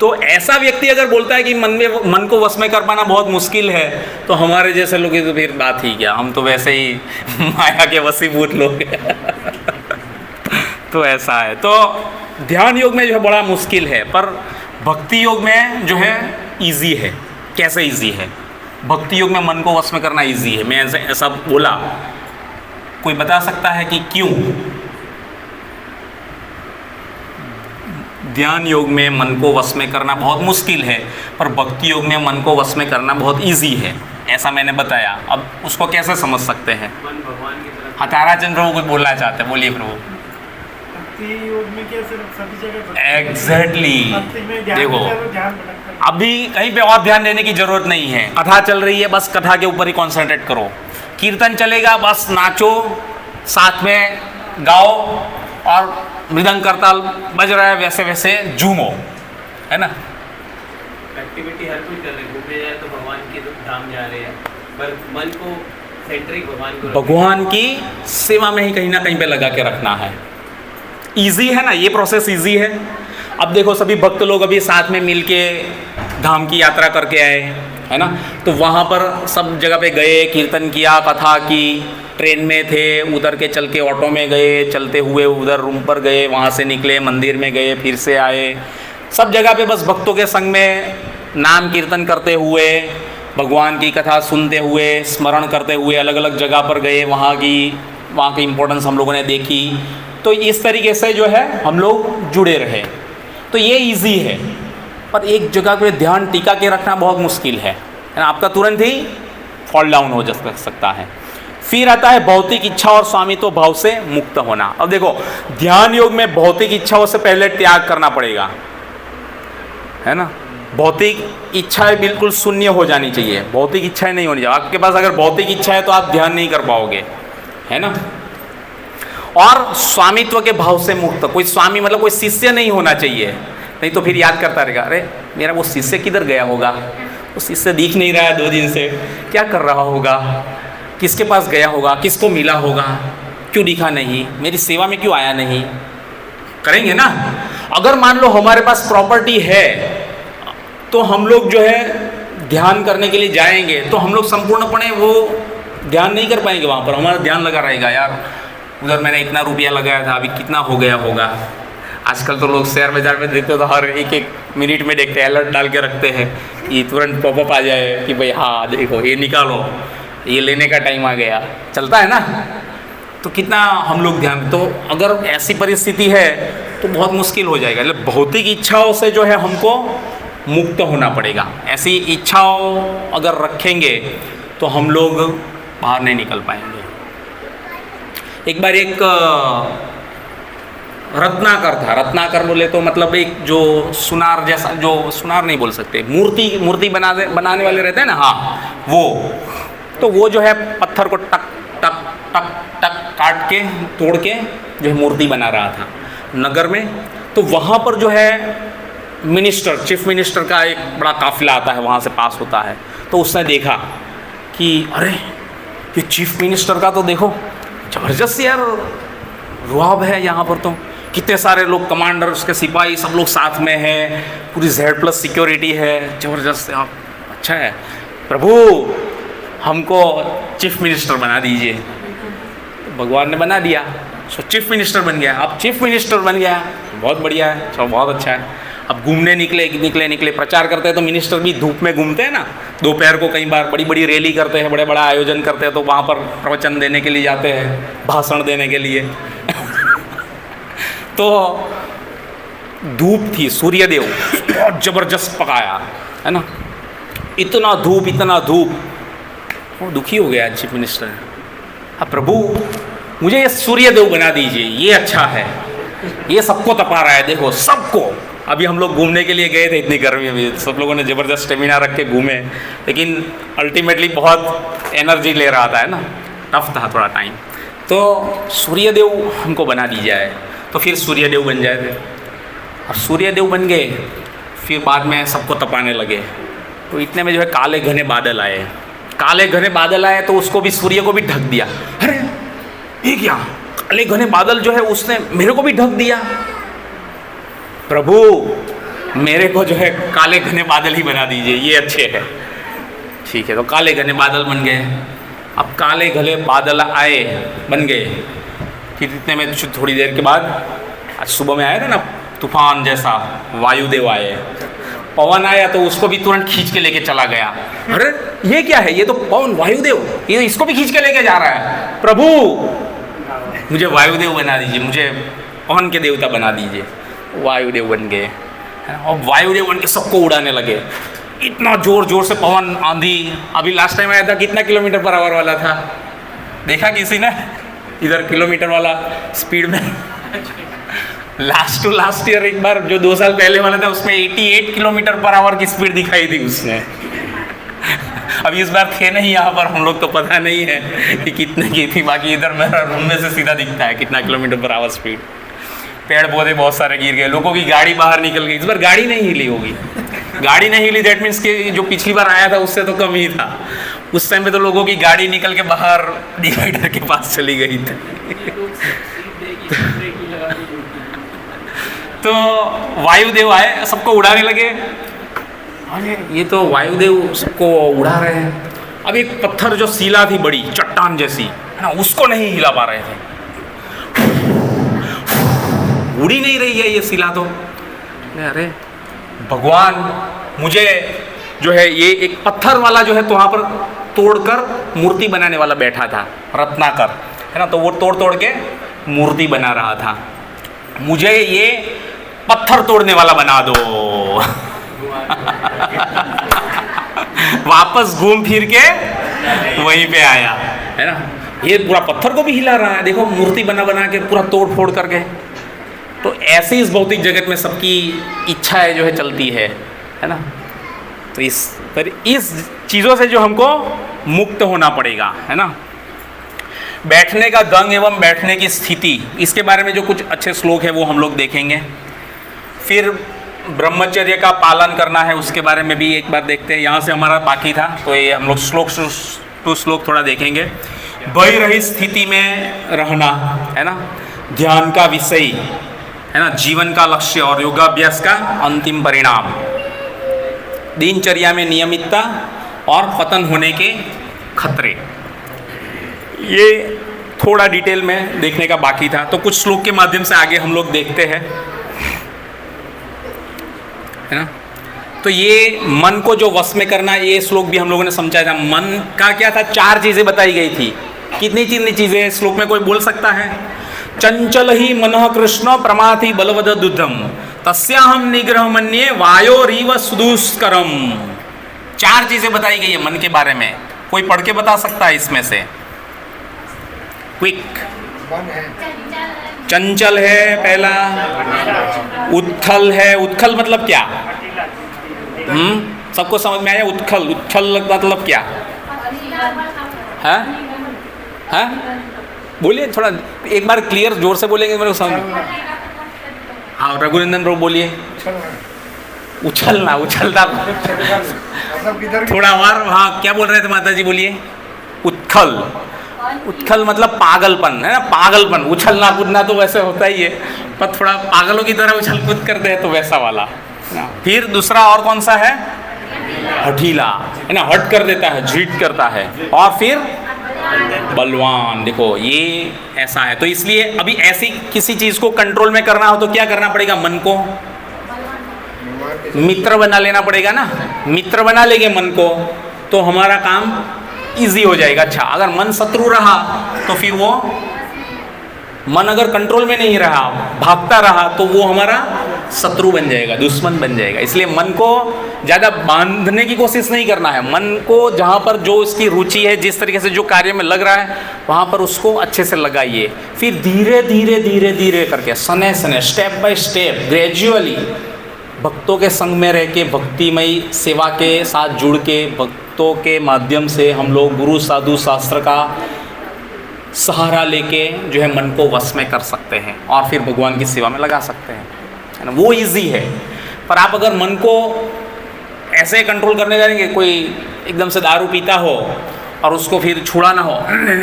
तो ऐसा व्यक्ति अगर बोलता है कि मन को वश में कर पाना बहुत मुश्किल है, तो हमारे जैसे लोग तो फिर बात ही क्या, हम तो वैसे ही माया के वशीभूत लोग हैं। तो ऐसा है। तो ध्यान योग में जो है बड़ा मुश्किल है, पर भक्ति योग में जो है इजी है। कैसे इजी है? भक्ति योग में मन को वश में करना इजी है। मैं ऐसा बोला, कोई बता सकता है कि क्यों? ध्यान योग में मन को वश में करना बहुत मुश्किल है, पर भक्ति योग में मन को वश में करना बहुत इजी है, ऐसा मैंने बताया। अब उसको कैसे समझ सकते हैं? मन भगवान की तरफ। हाँ, ताराचंद प्रभु कुछ बोलना चाहते हैं, बोलिए प्रभु। भक्ति योग में कैसे सभी जगह एग्जैक्टली देखो, भटकता अभी कहीं पे और ध्यान देने की जरूरत नहीं है। कथा चल रही है, बस कथा के ऊपर ही कॉन्सेंट्रेट करो। कीर्तन चलेगा, बस नाचो, साथ में गाओ, और मृदंग करताल बज रहा है, वैसे वैसे झूमो, है ना। एक्टिविटी हर कोई कर रहे हैं, घूमने जाए तो भगवान के धाम जा रहे हैं, पर मन को सेंट्रिक भगवान की सेवा में ही कहीं ना कहीं पे लगा के रखना है। इजी है ना, ये प्रोसेस इजी है। अब देखो, सभी भक्त लोग अभी साथ में मिलके धाम की यात्रा करके आए, है ना। तो वहाँ पर सब जगह पे गए, कीर्तन किया, कथा की, ट्रेन में थे, उतर के चल के ऑटो में गए, चलते हुए उधर रूम पर गए, वहाँ से निकले, मंदिर में गए, फिर से आए। सब जगह पे बस भक्तों के संग में नाम कीर्तन करते हुए, भगवान की कथा सुनते हुए, स्मरण करते हुए अलग अलग जगह पर गए, वहाँ की इम्पोर्टेंस हम लोगों ने देखी। तो इस तरीके से जो है हम लोग जुड़े रहे। तो ये इजी है, पर एक जगह पे ध्यान टिका के रखना बहुत मुश्किल है ना। आपका तुरंत ही फॉल डाउन हो सकता है। फिर आता है भौतिक इच्छा और स्वामित्व भाव से मुक्त होना। अब देखो, ध्यान योग में भौतिक इच्छाओं से पहले त्याग करना पड़ेगा, है ना। भौतिक इच्छाएं बिल्कुल शून्य हो जानी चाहिए, भौतिक इच्छाएं नहीं होनी चाहिए। आपके पास अगर भौतिक इच्छा है तो आप ध्यान नहीं कर पाओगे, है ना। और स्वामित्व के भाव से मुक्त, कोई स्वामी मतलब कोई शिष्य नहीं होना चाहिए, नहीं तो फिर याद करता रहेगा, अरे मेरा वो शिष्य किधर गया होगा, वो शिष्य दिख नहीं रहा है 2 दिन से, क्या कर रहा होगा, किसके पास गया होगा, किसको मिला होगा, क्यों दिखा नहीं, मेरी सेवा में क्यों आया नहीं। करेंगे ना। अगर मान लो हमारे पास प्रॉपर्टी है, तो हम लोग जो है ध्यान करने के लिए जाएंगे, तो हम लोग संपूर्णपणे वो ध्यान नहीं कर पाएंगे। वहाँ पर हमारा ध्यान लगा रहेगा, यार उधर मैंने इतना रुपया लगाया था, अभी कितना हो गया होगा। आजकल तो लोग शेयर बाजार में देखते हो तो हर एक मिनट में देखते हैं, अलर्ट डाल के रखते हैं कि तुरंत पॉपअप आ जाए कि भाई हाँ देखो ये निकालो, ये लेने का टाइम आ गया, चलता है ना। तो कितना हम लोग ध्यान, तो अगर ऐसी परिस्थिति है तो बहुत मुश्किल हो जाएगा। मतलब भौतिक इच्छाओं से जो है हमको मुक्त होना पड़ेगा। ऐसी इच्छाओं अगर रखेंगे तो हम लोग बाहर नहीं निकल पाएंगे। एक बार एक रत्नाकर था, रत्नाकर बोले तो मतलब एक जो सुनार जैसा, जो सुनार नहीं बोल सकते, मूर्ति बनाने वाले रहते हैं ना, हाँ वो जो है पत्थर को टक टक टक टक काट के तोड़ के जो है मूर्ति बना रहा था नगर में। तो वहाँ पर जो है मिनिस्टर, चीफ मिनिस्टर का एक बड़ा काफिला आता है, वहाँ से पास होता है। तो उसने देखा कि अरे ये चीफ मिनिस्टर का तो देखो ज़बरदस्त यार रुआब है, यहाँ पर तो कितने सारे लोग, कमांडर, उसके सिपाही सब लोग साथ में हैं, पूरी Z+ सिक्योरिटी है, ज़बरदस्त, आप अच्छा है प्रभु, हमको चीफ मिनिस्टर बना दीजिए। तो भगवान ने बना दिया, सो चीफ मिनिस्टर बन गया। अब चीफ मिनिस्टर बन गया, बहुत बढ़िया है, सब बहुत अच्छा है। अब घूमने निकले प्रचार करते हैं, तो मिनिस्टर भी धूप में घूमते हैं ना, दोपहर को कई बार बड़ी बड़ी रैली करते हैं, बड़ा आयोजन करते हैं, तो वहाँ पर प्रवचन देने के लिए जाते हैं, भाषण देने के लिए। तो धूप थी, सूर्यदेव बहुत ज़बरदस्त पकाया, है ना, इतना धूप। वो दुखी हो गया चीफ मिनिस्टर। अब प्रभु मुझे ये सूर्यदेव बना दीजिए, ये अच्छा है, ये सबको तपा रहा है, देखो सबको। अभी हम लोग घूमने के लिए गए थे इतनी गर्मी में, सब लोगों ने ज़बरदस्त स्टेमिना रख के घूमे, लेकिन अल्टीमेटली बहुत एनर्जी ले रहा था, है ना, टफ था थोड़ा टाइम। तो सूर्यदेव हमको बना दी जाए, तो फिर सूर्यदेव बन जाए थे। और सूर्यदेव बन गए, फिर बाद में सबको तपाने लगे। तो इतने में जो है काले घने बादल आए, तो उसको भी, सूर्य को भी ढक दिया। अरे ये क्या, काले घने बादल जो है उसने मेरे को भी ढक दिया। प्रभु मेरे को जो है काले घने बादल ही बना दीजिए, ये अच्छे हैं। ठीक है, तो काले घने बादल बन गए। अब काले घने बादल आए, बन गए, फिर इतने में थोड़ी देर के बाद, आज सुबह में आया था ना तूफान जैसा, वायुदेव आए, पवन आया, तो उसको भी तुरंत खींच के लेके चला गया। अरे ये क्या है, ये तो पवन वायुदेव, ये इसको भी खींच के लेके जा रहा है। प्रभु मुझे वायुदेव बना दीजिए, मुझे पवन के देवता बना दीजिए। वायुदेव बन गए, और वायुदेव बन के सबको उड़ाने लगे। इतना जोर से पवन, आंधी। अभी लास्ट टाइम आया था, कितना किलोमीटर पर आवर वाला था, देखा किसी ने? इधर किलोमीटर वाला स्पीड में लास्ट टू लास्ट ईयर एक बार जो 2 साल पहले वाला था, उसमें 88 किलोमीटर पर आवर की स्पीड दिखाई थी उसने। अभी इस बार थे नहीं यहाँ पर हम लोग, तो पता नहीं है कि कितने की थी। बाकी इधर मेरा रूम में से सीधा दिखता है कितना किलोमीटर पर आवर स्पीड। पेड़ पौधे बहुत सारे गिर गए, लोगों की गाड़ी बाहर निकल गई। इस बार गाड़ी नहीं हिली होगी, गाड़ी नहीं हिली, दैट मीन्स कि जो पिछली बार आया था उससे तो कम ही था। उस टाइम पे तो लोगों की गाड़ी निकल के बाहर डिवाइडर के पास चली गई थी। तो वायुदेव आए, सबको उड़ाने लगे। अरे ये तो वायुदेव सबको उड़ा रहे हैं। अब एक पत्थर जो शिला थी, बड़ी चट्टान जैसी, है ना, उसको नहीं हिला पा रहे थे। उड़ी नहीं रही है ये शिला तो। अरे भगवान, मुझे जो है ये एक पत्थर वाला जो है तो वहाँ पर तोड़कर मूर्ति बनाने वाला बैठा था, रत्नाकर, है ना, तो वो तोड़ के मूर्ति बना रहा था। मुझे ये पत्थर तोड़ने वाला बना दो। वापस घूम फिर के वहीं पे आया, है ना। ये पूरा पत्थर को भी हिला रहा है, देखो, मूर्ति बना के पूरा तोड़ फोड़ करके। तो ऐसे इस भौतिक जगत में सबकी इच्छाएं जो है चलती है ना। तो इस चीज़ों से जो हमको मुक्त होना पड़ेगा, है ना। बैठने का दंग एवं बैठने की स्थिति, इसके बारे में जो कुछ अच्छे श्लोक है वो हम लोग देखेंगे। फिर ब्रह्मचर्य का पालन करना है, उसके बारे में भी एक बार देखते हैं। यहाँ से हमारा बाकी था, तो ये हम लोग श्लोक टू श्लोक थोड़ा देखेंगे। भय रहित स्थिति में रहना, है ना, ध्यान का विषय, है ना, जीवन का लक्ष्य और योगाभ्यास का अंतिम परिणाम। दिनचर्या में नियमितता और पतन होने के खतरे, ये थोड़ा डिटेल में देखने का बाकी था। तो कुछ श्लोक के माध्यम से आगे हम लोग देखते हैं, है ना। तो ये मन को जो वश में करना, ये श्लोक भी हम लोगों ने समझा था। मन का क्या था, 4 चीज़ें बताई गई थी। कितनी चीज़ें श्लोक में कोई बोल सकता है? चंचल ही मनः कृष्ण प्रमाथि बलवद दुद्धम तस्याहम निग्रह मन्ये वायोरीव सुदुष्करम। 4 चीज़ें बताई गई है मन के बारे में। कोई पढ़ के बता सकता है इसमें से? क्विक। चंचल है पहला, उत्थल है। उत्थल मतलब क्या? सबको समझ में आया? उत्थल मतलब क्या है? हाँ बोलिए, थोड़ा एक बार क्लियर जोर से बोलेंगे मेरे को समझ। हाँ रघुनंदन रो बोलिए। उछलना थोड़ा और। हाँ क्या बोल रहे थे माता जी, बोलिए। उत्थल मतलब पागलपन, है ना, पागलपन। उछलना कूदना तो वैसे होता ही है, पर थोड़ा पागलों की तरह उछल कूद करते हैं, तो वैसा वाला। फिर दूसरा और कौन सा है? हठीला, है ना, हट कर देता है, झीट करता है। और फिर बलवान। देखो ये ऐसा है। तो इसलिए अभी ऐसी किसी चीज़ को कंट्रोल में करना हो तो क्या करना पड़ेगा? मन को मित्र बना लेना पड़ेगा ना। मित्र बना लेंगे मन को तो हमारा काम इजी हो जाएगा। अच्छा, अगर मन शत्रु रहा तो फिर वो मन अगर कंट्रोल में नहीं रहा, भागता रहा, तो वो हमारा शत्रु बन जाएगा, दुश्मन बन जाएगा। इसलिए मन को ज़्यादा बांधने की कोशिश नहीं करना है। मन को जहाँ पर जो इसकी रुचि है, जिस तरीके से जो कार्य में लग रहा है, वहाँ पर उसको अच्छे से लगाइए। फिर धीरे धीरे धीरे धीरे करके, सने सने, स्टेप बाय स्टेप, ग्रेजुअली भक्तों के संग में रह के, भक्तिमयी सेवा के साथ जुड़ के, भक्तों के माध्यम से हम लोग गुरु साधु शास्त्र का सहारा लेके जो है मन को वश में कर सकते हैं और फिर भगवान की सेवा में लगा सकते हैं, है ना। वो इजी है। पर आप अगर मन को ऐसे कंट्रोल करने जाएंगे, कोई एकदम से दारू पीता हो और उसको फिर छुड़ाना हो,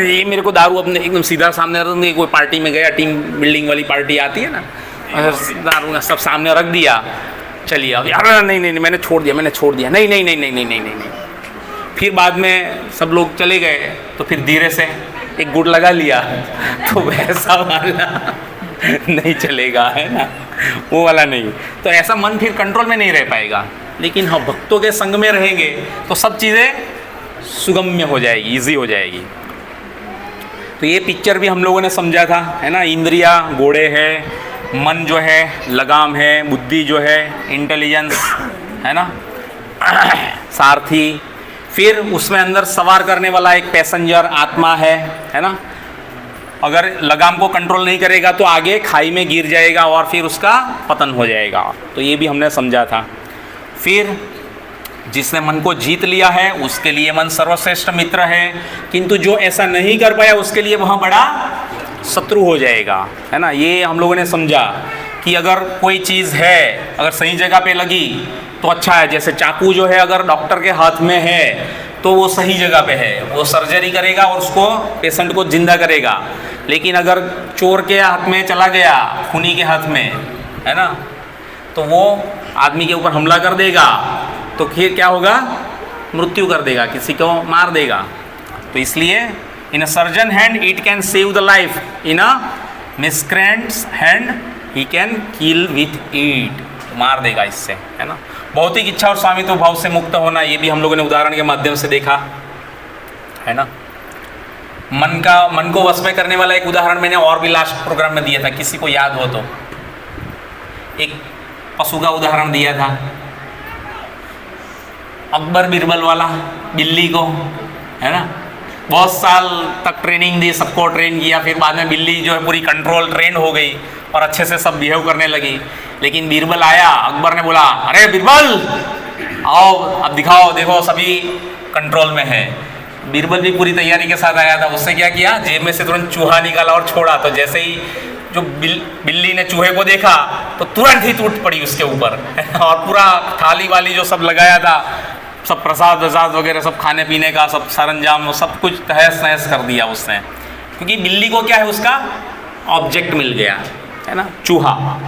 ये मेरे को दारू अपने एकदम सीधा सामने रख दिया, कोई पार्टी में गया, टीम बिल्डिंग वाली पार्टी आती है ना, दारू सब सामने रख दिया, चलिए अब यार नहीं नहीं मैंने छोड़ दिया, नहीं नहीं नहीं नहीं नहीं नहीं नहीं, फिर बाद में सब लोग चले गए तो फिर धीरे से एक गुड़ लगा लिया, तो वैसा वाला नहीं चलेगा, है ना, वो वाला नहीं। तो ऐसा मन फिर कंट्रोल में नहीं रह पाएगा। लेकिन हाँ, भक्तों के संग में रहेंगे तो सब चीज़ें सुगम्य हो जाएगी, इजी हो जाएगी। तो ये पिक्चर भी हम लोगों ने समझा था, है ना। इंद्रिया घोड़े है, मन जो है लगाम है, बुद्धि जो है इंटेलिजेंस, है ना, सारथी, फिर उसमें अंदर सवार करने वाला एक पैसेंजर आत्मा है ना। अगर लगाम को कंट्रोल नहीं करेगा तो आगे खाई में गिर जाएगा और फिर उसका पतन हो जाएगा। तो ये भी हमने समझा था। फिर जिसने मन को जीत लिया है उसके लिए मन सर्वश्रेष्ठ मित्र है, किंतु जो ऐसा नहीं कर पाया उसके लिए वह बड़ा शत्रु हो जाएगा, है ना। ये हम लोगों ने समझा कि अगर कोई चीज़ है, अगर सही जगह पे लगी तो अच्छा है। जैसे चाकू जो है अगर डॉक्टर के हाथ में है तो वो सही जगह पे है, वो सर्जरी करेगा और उसको, पेशेंट को जिंदा करेगा। लेकिन अगर चोर के हाथ में चला गया, खूनी के हाथ में, है ना, तो वो आदमी के ऊपर हमला कर देगा, तो फिर क्या होगा, मृत्यु कर देगा, किसी को मार देगा। तो इसलिए in a surgeon hand it can save the life, in a miscreants hand he can kill with it, मार देगा इससे, है ना। भौतिक इच्छा और स्वामित्व भाव से मुक्त होना, ये भी हम लोगों ने उदाहरण के माध्यम से देखा, है ना। मन को वश में करने वाला एक उदाहरण मैंने और भी लास्ट प्रोग्राम में दिया था, किसी को याद हो तो। एक पशु का उदाहरण दिया था, अकबर बिरबल वाला, बिल्ली को, है ना, बहुत साल तक ट्रेनिंग दी, सबको ट्रेन किया, फिर बाद में बिल्ली जो है पूरी कंट्रोल ट्रेन हो गई और अच्छे से सब बिहेव करने लगी। लेकिन बीरबल आया, अकबर ने बोला, अरे बीरबल आओ अब दिखाओ, देखो सभी कंट्रोल में है। बीरबल भी पूरी तैयारी के साथ आया था। उसने क्या किया, जेब में से तुरंत चूहा निकाला और छोड़ा। तो जैसे ही जो बिल्ली ने चूहे को देखा तो तुरंत ही टूट पड़ी उसके ऊपर और पूरा थाली वाली जो सब लगाया था, सब प्रसाद वसाद वगैरह सब खाने पीने का सब सरंजाम सब कुछ तहस नहस कर दिया उसने। क्योंकि बिल्ली को क्या है, उसका ऑब्जेक्ट मिल गया, है ना, चूहा।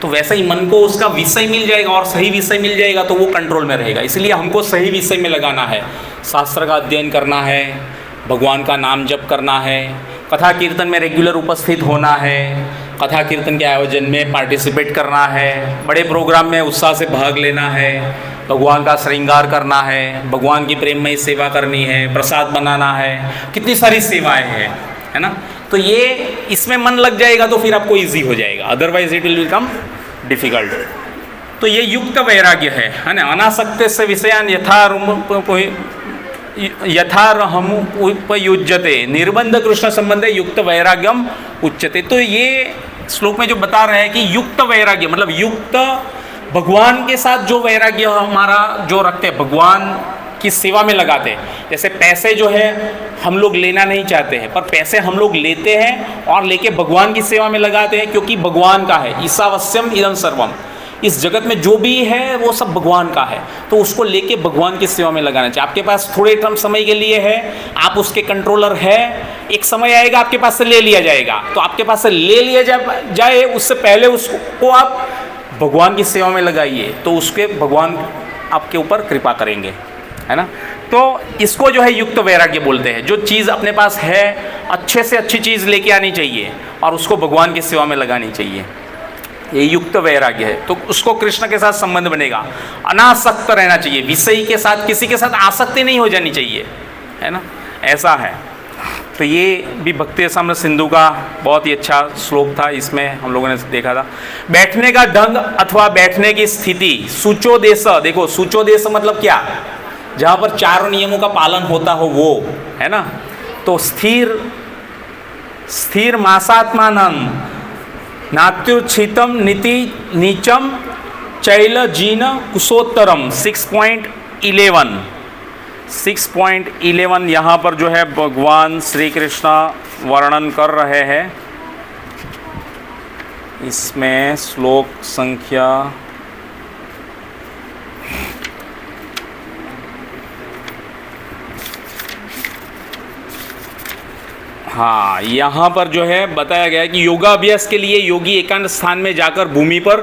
तो वैसे ही मन को उसका विषय मिल जाएगा और सही विषय मिल जाएगा तो वो कंट्रोल में रहेगा। इसलिए हमको सही विषय में लगाना है, शास्त्र का अध्ययन करना है, भगवान का नाम जप करना है, कथा कीर्तन में रेगुलर उपस्थित होना है, कथा कीर्तन के आयोजन में पार्टिसिपेट करना है, बड़े प्रोग्राम में उत्साह से भाग लेना है, भगवान का श्रृंगार करना है, भगवान की प्रेममयी सेवा करनी है, प्रसाद बनाना है, कितनी सारी सेवाएं हैं, है ना। तो ये इसमें मन लग जाएगा तो फिर आपको इजी हो जाएगा, otherwise it will become difficult. तो ये युक्त वैराग्य है ना। अनासक्ते से विषयान यथारहमुपयुज्यते निर्बंध कृष्ण संबंधे युक्त वैराग्यम उच्यते। तो ये श्लोक में जो बता रहे हैं कि युक्त वैराग्य मतलब युक्त भगवान के साथ जो वैराग्य हमारा जो रखते हैं, भगवान की सेवा में लगाते हैं। जैसे पैसे जो है हम लोग लेना नहीं चाहते हैं, पर पैसे हम लोग लेते हैं और लेके भगवान की सेवा में लगाते हैं, क्योंकि भगवान का है। ईसावस्यम इदं सर्वम, इस जगत में जो भी है वो सब भगवान का है, तो उसको लेके भगवान की सेवा में लगाना चाहिए। आपके पास थोड़े कम समय के लिए है, आप उसके कंट्रोलर है, एक समय आएगा आपके पास से ले लिया जाएगा, तो आपके पास से ले लिया जाए उससे पहले उसको आप भगवान की सेवा में लगाइए, तो उसके भगवान आपके ऊपर कृपा करेंगे, है ना। तो इसको जो है युक्त वैराग्य बोलते हैं। जो चीज़ अपने पास है अच्छे से अच्छी चीज़ लेके आनी चाहिए और उसको भगवान की सेवा में लगानी चाहिए, ये युक्त वैराग्य है। तो उसको कृष्ण के साथ संबंध बनेगा। अनासक्त रहना चाहिए, विषय के साथ किसी के साथ आसक्ति नहीं हो जानी चाहिए, है ना, ऐसा है। तो ये भी भक्ति रसामृत सिंधु का बहुत ही अच्छा श्लोक था, इसमें हम लोगों ने देखा था। बैठने का ढंग अथवा बैठने की स्थिति, सूचोदेश। देखो सूचोदेश मतलब क्या, जहाँ पर चारों नियमों का पालन होता हो वो, है ना। तो स्थिर स्थिर मासात्मानं नात्युच्छितम नीति नीचम चैल जीन कुशोत्तरम 6.11 यहाँ पर जो है भगवान श्री कृष्ण वर्णन कर रहे हैं। इसमें श्लोक संख्या हाँ, यहाँ पर जो है बताया गया है कि योगाभ्यास के लिए योगी एकांत स्थान में जाकर भूमि पर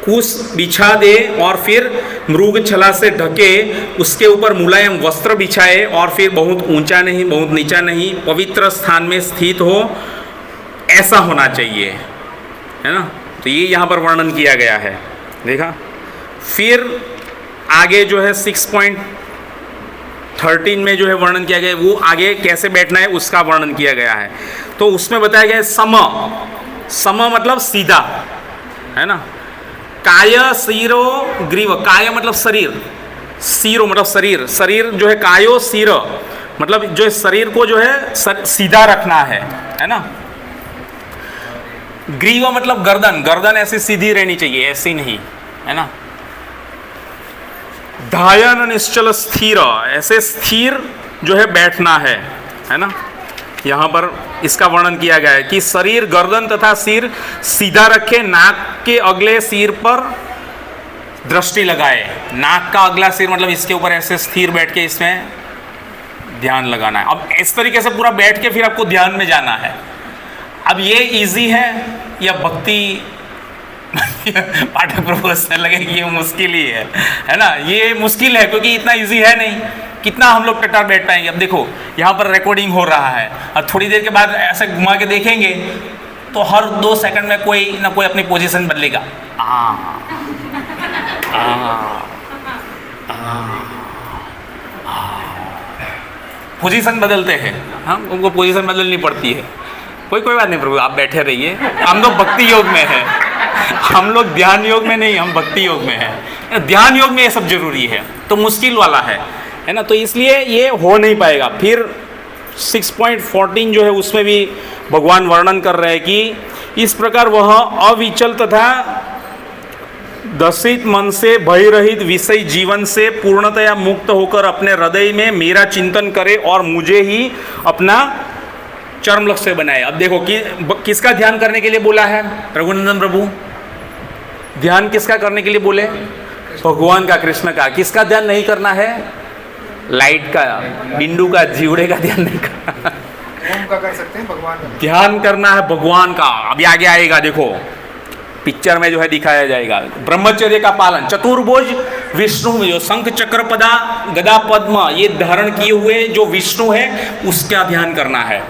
कुश बिछा दे और फिर मृग छला से ढके, उसके ऊपर मुलायम वस्त्र बिछाए और फिर बहुत ऊंचा नहीं बहुत नीचा नहीं पवित्र स्थान में स्थित हो, ऐसा होना चाहिए, है ना। तो ये यहाँ पर वर्णन किया गया है, देखा। फिर आगे जो है 6.13 में जो है वर्णन किया गया है, वो आगे कैसे बैठना है उसका वर्णन किया गया है। तो उसमें बताया गया है सम मतलब सीधा, है ना। काय सीरो ग्रीव, काय मतलब शरीर, सीरो मतलब शरीर, शरीर जो है कायो सीर मतलब जो शरीर को जो है सीधा रखना है ना। ग्रीव मतलब गर्दन, गर्दन ऐसी सीधी रहनी चाहिए, ऐसी नहीं, है ना। धायन निश्चल स्थिर, ऐसे स्थिर जो है बैठना है ना। यहाँ पर इसका वर्णन किया गया है कि शरीर गर्दन तथा सिर सीधा रखे, नाक के अगले सिर पर दृष्टि लगाए। नाक का अगला सिर मतलब इसके ऊपर ऐसे स्थिर बैठ के इसमें ध्यान लगाना है। अब इस तरीके से पूरा बैठ के फिर आपको ध्यान में जाना है। अब ये इजी है या भक्ति पाठक प्रभु से लगे कि ये मुश्किल ही है ना। ये मुश्किल है क्योंकि इतना इजी है नहीं, कितना हम लोग टटार बैठ पाएंगे। अब देखो यहाँ पर रिकॉर्डिंग हो रहा है और थोड़ी देर के बाद ऐसे घुमा के देखेंगे तो हर 2 सेकंड में कोई ना कोई अपनी पोजीशन बदलेगा। पोजीशन बदलते हैं, हम उनको पोजीशन बदलनी पड़ती है। कोई बात नहीं प्रभु, आप बैठे रहिए। हम लोग भक्ति योग में हैं, हम लोग ध्यान योग में नहीं, हम भक्ति योग में हैं। ध्यान योग में ये सब जरूरी है, तो मुश्किल वाला है ना। तो इसलिए ये हो नहीं पाएगा। फिर 6.14 जो है उसमें भी भगवान वर्णन कर रहे हैं कि इस प्रकार वह अविचल तथा दसित मन से भय रहित विषय जीवन से पूर्णतया मुक्त होकर अपने हृदय में मेरा चिंतन करे और मुझे ही अपना चरम लक्ष्य बनाए। अब देखो कि किसका ध्यान करने के लिए बोला है रघुनंदन प्रभु? ध्यान किसका करने के लिए बोले? भगवान का, कृष्ण का। किसका ध्यान नहीं करना है? लाइट का, बिंदु का, जीवड़े का ध्यान नहीं करना। ओम का कर सकते हैं, भगवान का ध्यान करना है भगवान का। अभी आगे आएगा, देखो पिक्चर में जो है दिखाया जाएगा। ब्रह्मचर्य का पालन, चतुर्भुज विष्णु में जो शंख चक्र पदा गदा पद्म ये धारण किए हुए जो विष्णु है उसका ध्यान करना है।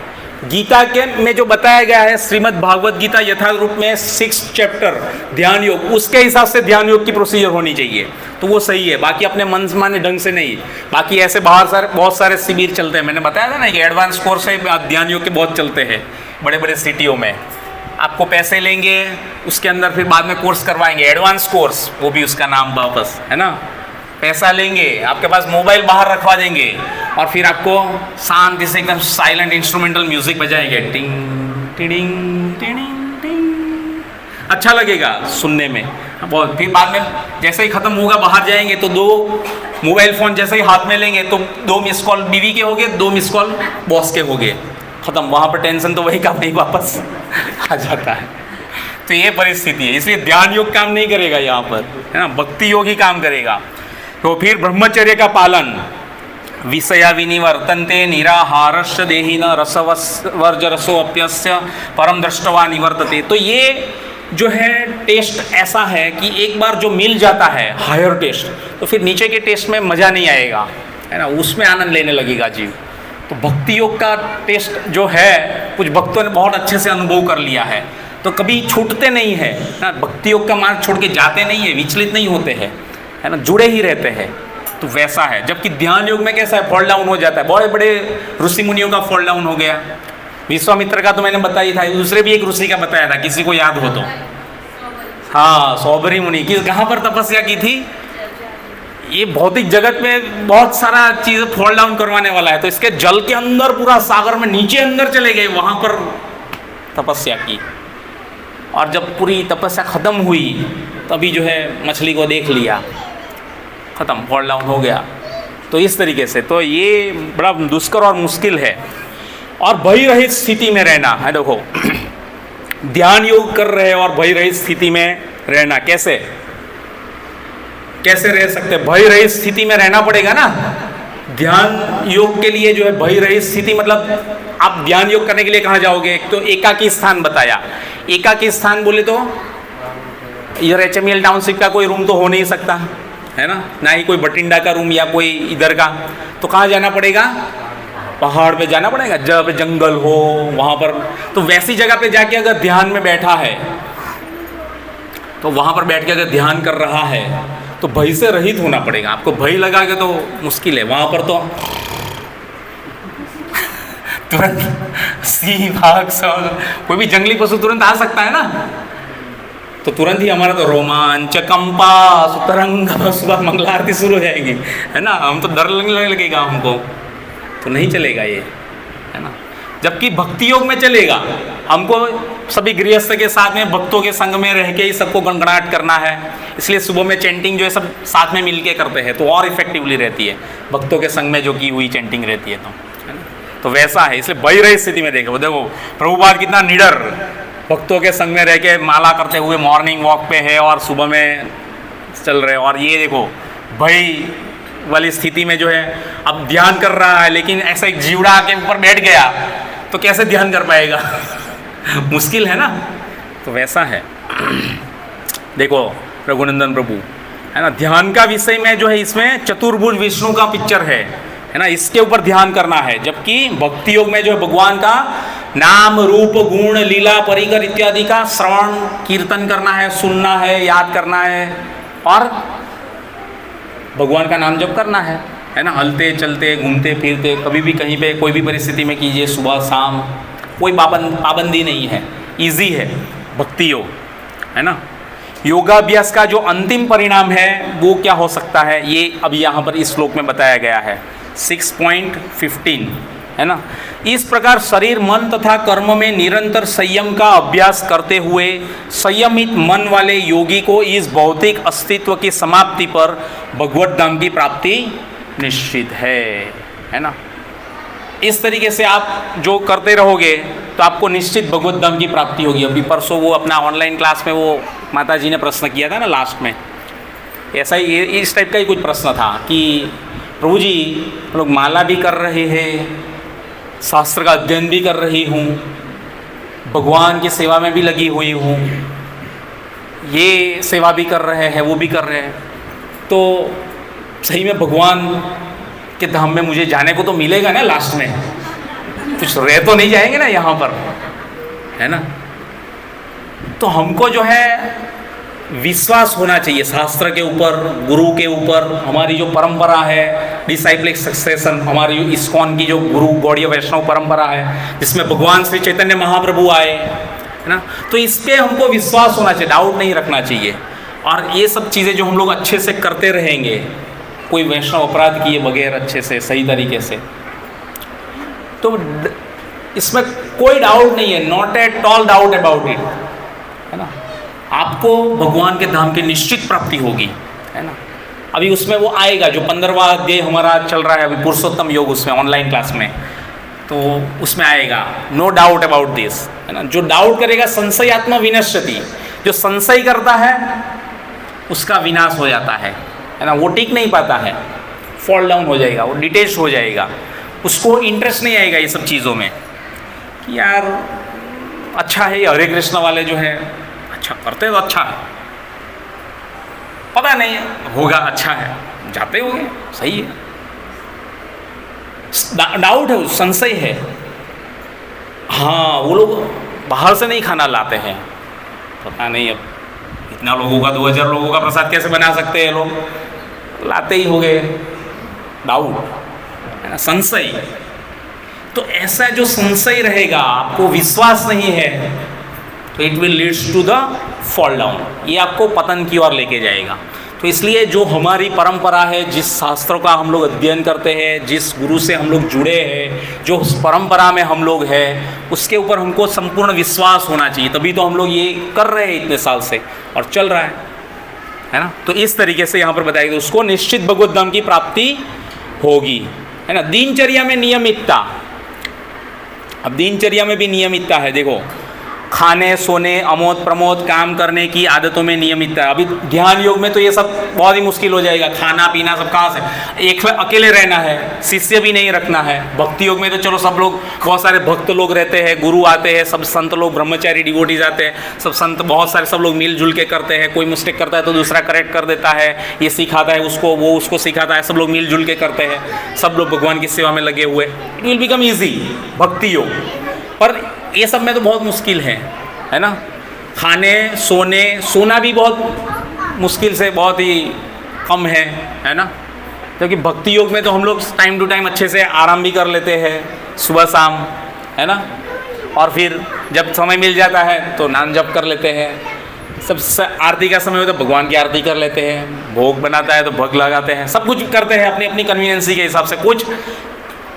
गीता के में जो बताया गया है श्रीमद् भागवत गीता यथा रूप में 6 चैप्टर ध्यान योग, उसके हिसाब से ध्यान योग की प्रोसीजर होनी चाहिए, तो वो सही है। बाकी अपने मन माने ढंग से नहीं। बाकी ऐसे बाहर बहुत सारे शिविर चलते हैं, मैंने बताया था ना कि एडवांस कोर्स है ध्यान योग के बहुत चलते हैं बड़े बड़े सिटियों में। आपको पैसे लेंगे, उसके अंदर फिर बाद में कोर्स करवाएंगे, एडवांस कोर्स, वो भी उसका नाम वापस, है ना। पैसा लेंगे, आपके पास मोबाइल बाहर रखवा देंगे और फिर आपको शांति से एकदम साइलेंट इंस्ट्रूमेंटल म्यूजिक बजाएंगे, टिंग टिडिंग टिडिंग टिंग, अच्छा लगेगा सुनने में बहुत। फिर बाद में जैसे ही ख़त्म होगा बाहर जाएंगे तो 2 मोबाइल फ़ोन जैसे ही हाथ में लेंगे तो 2 मिस कॉल बीवी के हो गए, 2 मिस कॉल बॉस के हो गए, ख़त्म। वहाँ पर टेंशन तो वही काम नहीं वापस आ जाता है। तो ये परिस्थिति है, इसलिए ध्यान योग काम नहीं करेगा यहाँ पर, है ना, भक्ति योग ही काम करेगा। तो फिर ब्रह्मचर्य का पालन, विषया विनिवर्तन्ते निराहारस्य देहिन रसवर्ज रसोऽप्यस्य परम दृष्टवा निवर्तते। तो ये जो है टेस्ट ऐसा है कि एक बार जो मिल जाता है हायर टेस्ट, तो फिर नीचे के टेस्ट में मज़ा नहीं आएगा, है ना, उसमें आनंद लेने लगेगा जीव। तो भक्ति योग का टेस्ट जो है कुछ भक्तों ने बहुत अच्छे से अनुभव कर लिया है, तो कभी छूटते नहीं है ना। भक्ति योग का मार्ग छोड़ के जाते नहीं है, विचलित नहीं होते हैं, है ना, जुड़े ही रहते हैं। तो वैसा है। जबकि ध्यान योग में कैसा है, फॉल डाउन हो जाता है। बड़े बड़े ऋषि मुनियों का फॉल डाउन हो गया, विश्वामित्र का तो मैंने बताया था, दूसरे भी एक ऋषि का बताया था, किसी को याद हो तो। हाँ, सौबरी मुनि की कहाँ पर तपस्या की थी? ये भौतिक जगत में बहुत सारा चीज़ फॉल डाउन करवाने वाला है, तो इसके जल के अंदर पूरा सागर में नीचे अंदर चले गए, वहाँ पर तपस्या की। और जब पूरी तपस्या ख़त्म हुई तभी जो है मछली को देख लिया, ख़त्म, फॉल डाउन हो गया। तो इस तरीके से तो ये बड़ा दुष्कर और मुश्किल है। और भय रहित स्थिति में रहना है, देखो ध्यान योग कर रहे हैं और भय रहित स्थिति में रहना, कैसे कैसे रह सकते? भय रहित स्थिति में रहना पड़ेगा ना। ध्यान योग के लिए जो है भय रहित स्थिति, मतलब आप ध्यान योग करने के लिए कहाँ जाओगे? एक तो एकाकी स्थान बताया, एकाकी स्थान बोले तो इधर HMEL टाउनशिप का कोई रूम तो हो नहीं सकता है ना, ना ही कोई बठिंडा का रूम या कोई इधर का, तो कहाँ जाना पड़ेगा? पहाड़ पे जाना पड़ेगा, जब जंगल हो वहाँ पर। तो वैसी जगह पे जाके अगर ध्यान में बैठा है, तो वहाँ पर बैठ के अगर ध्यान कर रहा है तो भय से रहित होना पड़ेगा। आपको भय लगा के तो मुश्किल है, वहाँ पर तो तुरंत सिंह, बाघ, कोई भी जंगली पशु तुरंत आ सकता है ना, तो तुरंत ही हमारा तो रोमांच, कंपा, सुतरंग, सुबह मंगला आरती शुरू हो जाएगी, है ना, हम तो डर लगने लगेगा हमको, तो नहीं चलेगा ये, है ना। जबकि भक्ति योग में चलेगा, हमको सभी गृहस्थ के साथ में भक्तों के संग में रह के ही सबको गणगणाट करना है, इसलिए सुबह में चैंटिंग जो है सब साथ में मिल के करते हैं, तो और इफेक्टिवली रहती है भक्तों के संग में जो की हुई चैंटिंग रहती है, है ना। तो वैसा है, इसलिए भय रहित स्थिति में देखो प्रभुपाद कितना निडर भक्तों के संग में रह के माला करते हुए मॉर्निंग वॉक पे है और सुबह में चल रहे, और ये देखो भय वाली स्थिति में जो है अब ध्यान कर रहा है, लेकिन ऐसा एक जीवड़ा के ऊपर बैठ गया तो कैसे ध्यान कर पाएगा? मुश्किल है ना। तो वैसा है, देखो रघुनंदन प्रभु, है ना, ध्यान का विषय में जो है इसमें चतुर्भुज विष्णु का पिक्चर है ना, इसके ऊपर ध्यान करना है। जबकि भक्ति योग में जो है भगवान का नाम, रूप, गुण, लीला, परिकर इत्यादि का श्रवण कीर्तन करना है, सुनना है, याद करना है, और भगवान का नाम जप करना है ना। हलते चलते घूमते फिरते कभी भी कहीं पे कोई भी परिस्थिति में कीजिए, सुबह शाम, कोई पाबंदी नहीं है, इजी है भक्ति योग, है ना। योगाभ्यास का जो अंतिम परिणाम है वो क्या हो सकता है, ये अभी यहाँ पर इस श्लोक में बताया गया है 6.15, है ना। इस प्रकार शरीर, मन तथा कर्म में निरंतर संयम का अभ्यास करते हुए संयमित मन वाले योगी को इस भौतिक अस्तित्व की समाप्ति पर भगवत धाम की प्राप्ति निश्चित है ना। इस तरीके से आप जो करते रहोगे तो आपको निश्चित भगवत धाम की प्राप्ति होगी। अभी परसों वो अपना ऑनलाइन क्लास में वो माता जी ने प्रश्न किया था ना लास्ट में, ऐसा ही इस टाइप का ही कुछ प्रश्न था कि प्रभु जी हम लोग माला भी कर रहे हैं, शास्त्र का अध्ययन भी कर रही हूँ, भगवान की सेवा में भी लगी हुई हूँ, ये सेवा भी कर रहे हैं, वो भी कर रहे हैं, तो सही में भगवान के धाम में मुझे जाने को तो मिलेगा ना, लास्ट में कुछ रह तो नहीं जाएंगे ना यहाँ पर, है ना। तो हमको जो है विश्वास होना चाहिए शास्त्र के ऊपर, गुरु के ऊपर। हमारी जो परंपरा है डिसाइप्लिक सक्सेशन, हमारी जो इस्कॉन की जो गुरु गौड़ीय वैष्णव परंपरा है जिसमें भगवान श्री चैतन्य महाप्रभु आए, है ना, तो इस पे हमको विश्वास होना चाहिए, डाउट नहीं रखना चाहिए। और ये सब चीज़ें जो हम लोग अच्छे से करते रहेंगे, कोई वैष्णव अपराध किए बगैर अच्छे से सही तरीके से, तो इसमें कोई डाउट नहीं है, not at all doubt about it, है ना। आपको भगवान के धाम की निश्चित प्राप्ति होगी, है ना। अभी उसमें वो आएगा जो 15वां अध्याय हमारा चल रहा है अभी पुरुषोत्तम योग, उसमें ऑनलाइन क्लास में, तो उसमें आएगा, नो डाउट अबाउट दिस, है ना। जो डाउट करेगा संशयात्मा विनश्यति, जो संशय करता है उसका विनाश हो जाता है ना, वो टिक नहीं पाता है, फॉल डाउन हो जाएगा, वो डिटेच हो जाएगा, उसको इंटरेस्ट नहीं आएगा ये सब चीज़ों में कि यार अच्छा है ये हरे कृष्ण वाले जो है अच्छा करते तो अच्छा है, पता नहीं होगा अच्छा है, जाते होंगे सही है, डाउट है, संशय है। हाँ, वो लोग बाहर से नहीं खाना लाते हैं, पता नहीं अब इतना लोगों का 2000 लोगों का प्रसाद कैसे बना सकते हैं लोग, लाते ही होंगे, डाउट है ना, संशय। तो ऐसा जो संशय रहेगा, आपको विश्वास नहीं है, तो it will leads to the fall down, ये आपको पतन की ओर लेके जाएगा। तो इसलिए जो हमारी परंपरा है, जिस शास्त्रों का हम लोग अध्ययन करते हैं, जिस गुरु से हम लोग जुड़े हैं, जो उस परंपरा में हम लोग हैं, उसके ऊपर हमको संपूर्ण विश्वास होना चाहिए, तभी तो हम लोग ये कर रहे हैं इतने साल से और चल रहा है ना। तो इस तरीके से यहाँ पर बताया गया, उसको निश्चित भगवत धाम की प्राप्ति होगी, है ना। दिनचर्या में नियमितता, अब दिनचर्या में भी नियमितता है। देखो, खाने, सोने, अमोद प्रमोद, काम करने की आदतों में नियमितता। अभी ध्यान योग में तो ये सब बहुत ही मुश्किल हो जाएगा, खाना पीना सब कहाँ से, एक अकेले रहना है, शिष्य भी नहीं रखना है। भक्ति योग में तो चलो सब लोग, बहुत सारे भक्त लोग रहते हैं, गुरु आते हैं, सब संत लोग, ब्रह्मचारी डिवोटीज आते हैं, सब संत बहुत सारे, सब लोग मिलजुल के करते हैं। कोई मिस्टेक करता है तो दूसरा करेक्ट कर देता है, ये सिखाता है उसको, वो उसको सिखाता है, सब लोग मिलजुल के करते हैं, सब लोग भगवान की सेवा में लगे हुए। इट विल बिकम ईजी भक्ति योग, पर ये सब में तो बहुत मुश्किल है ना। खाने, सोने, सोना भी बहुत मुश्किल से, बहुत ही कम है ना। क्योंकि भक्ति योग में तो हम लोग टाइम टू टाइम अच्छे से आराम भी कर लेते हैं, सुबह शाम, है ना। और फिर जब समय मिल जाता है तो नाम जप कर लेते हैं। सब आरती का समय हो तो भगवान की आरती कर लेते हैं, भोग बनाता है तो भोग लगाते हैं, सब कुछ करते हैं अपनी अपनी कन्वीनियंसी के हिसाब से। कुछ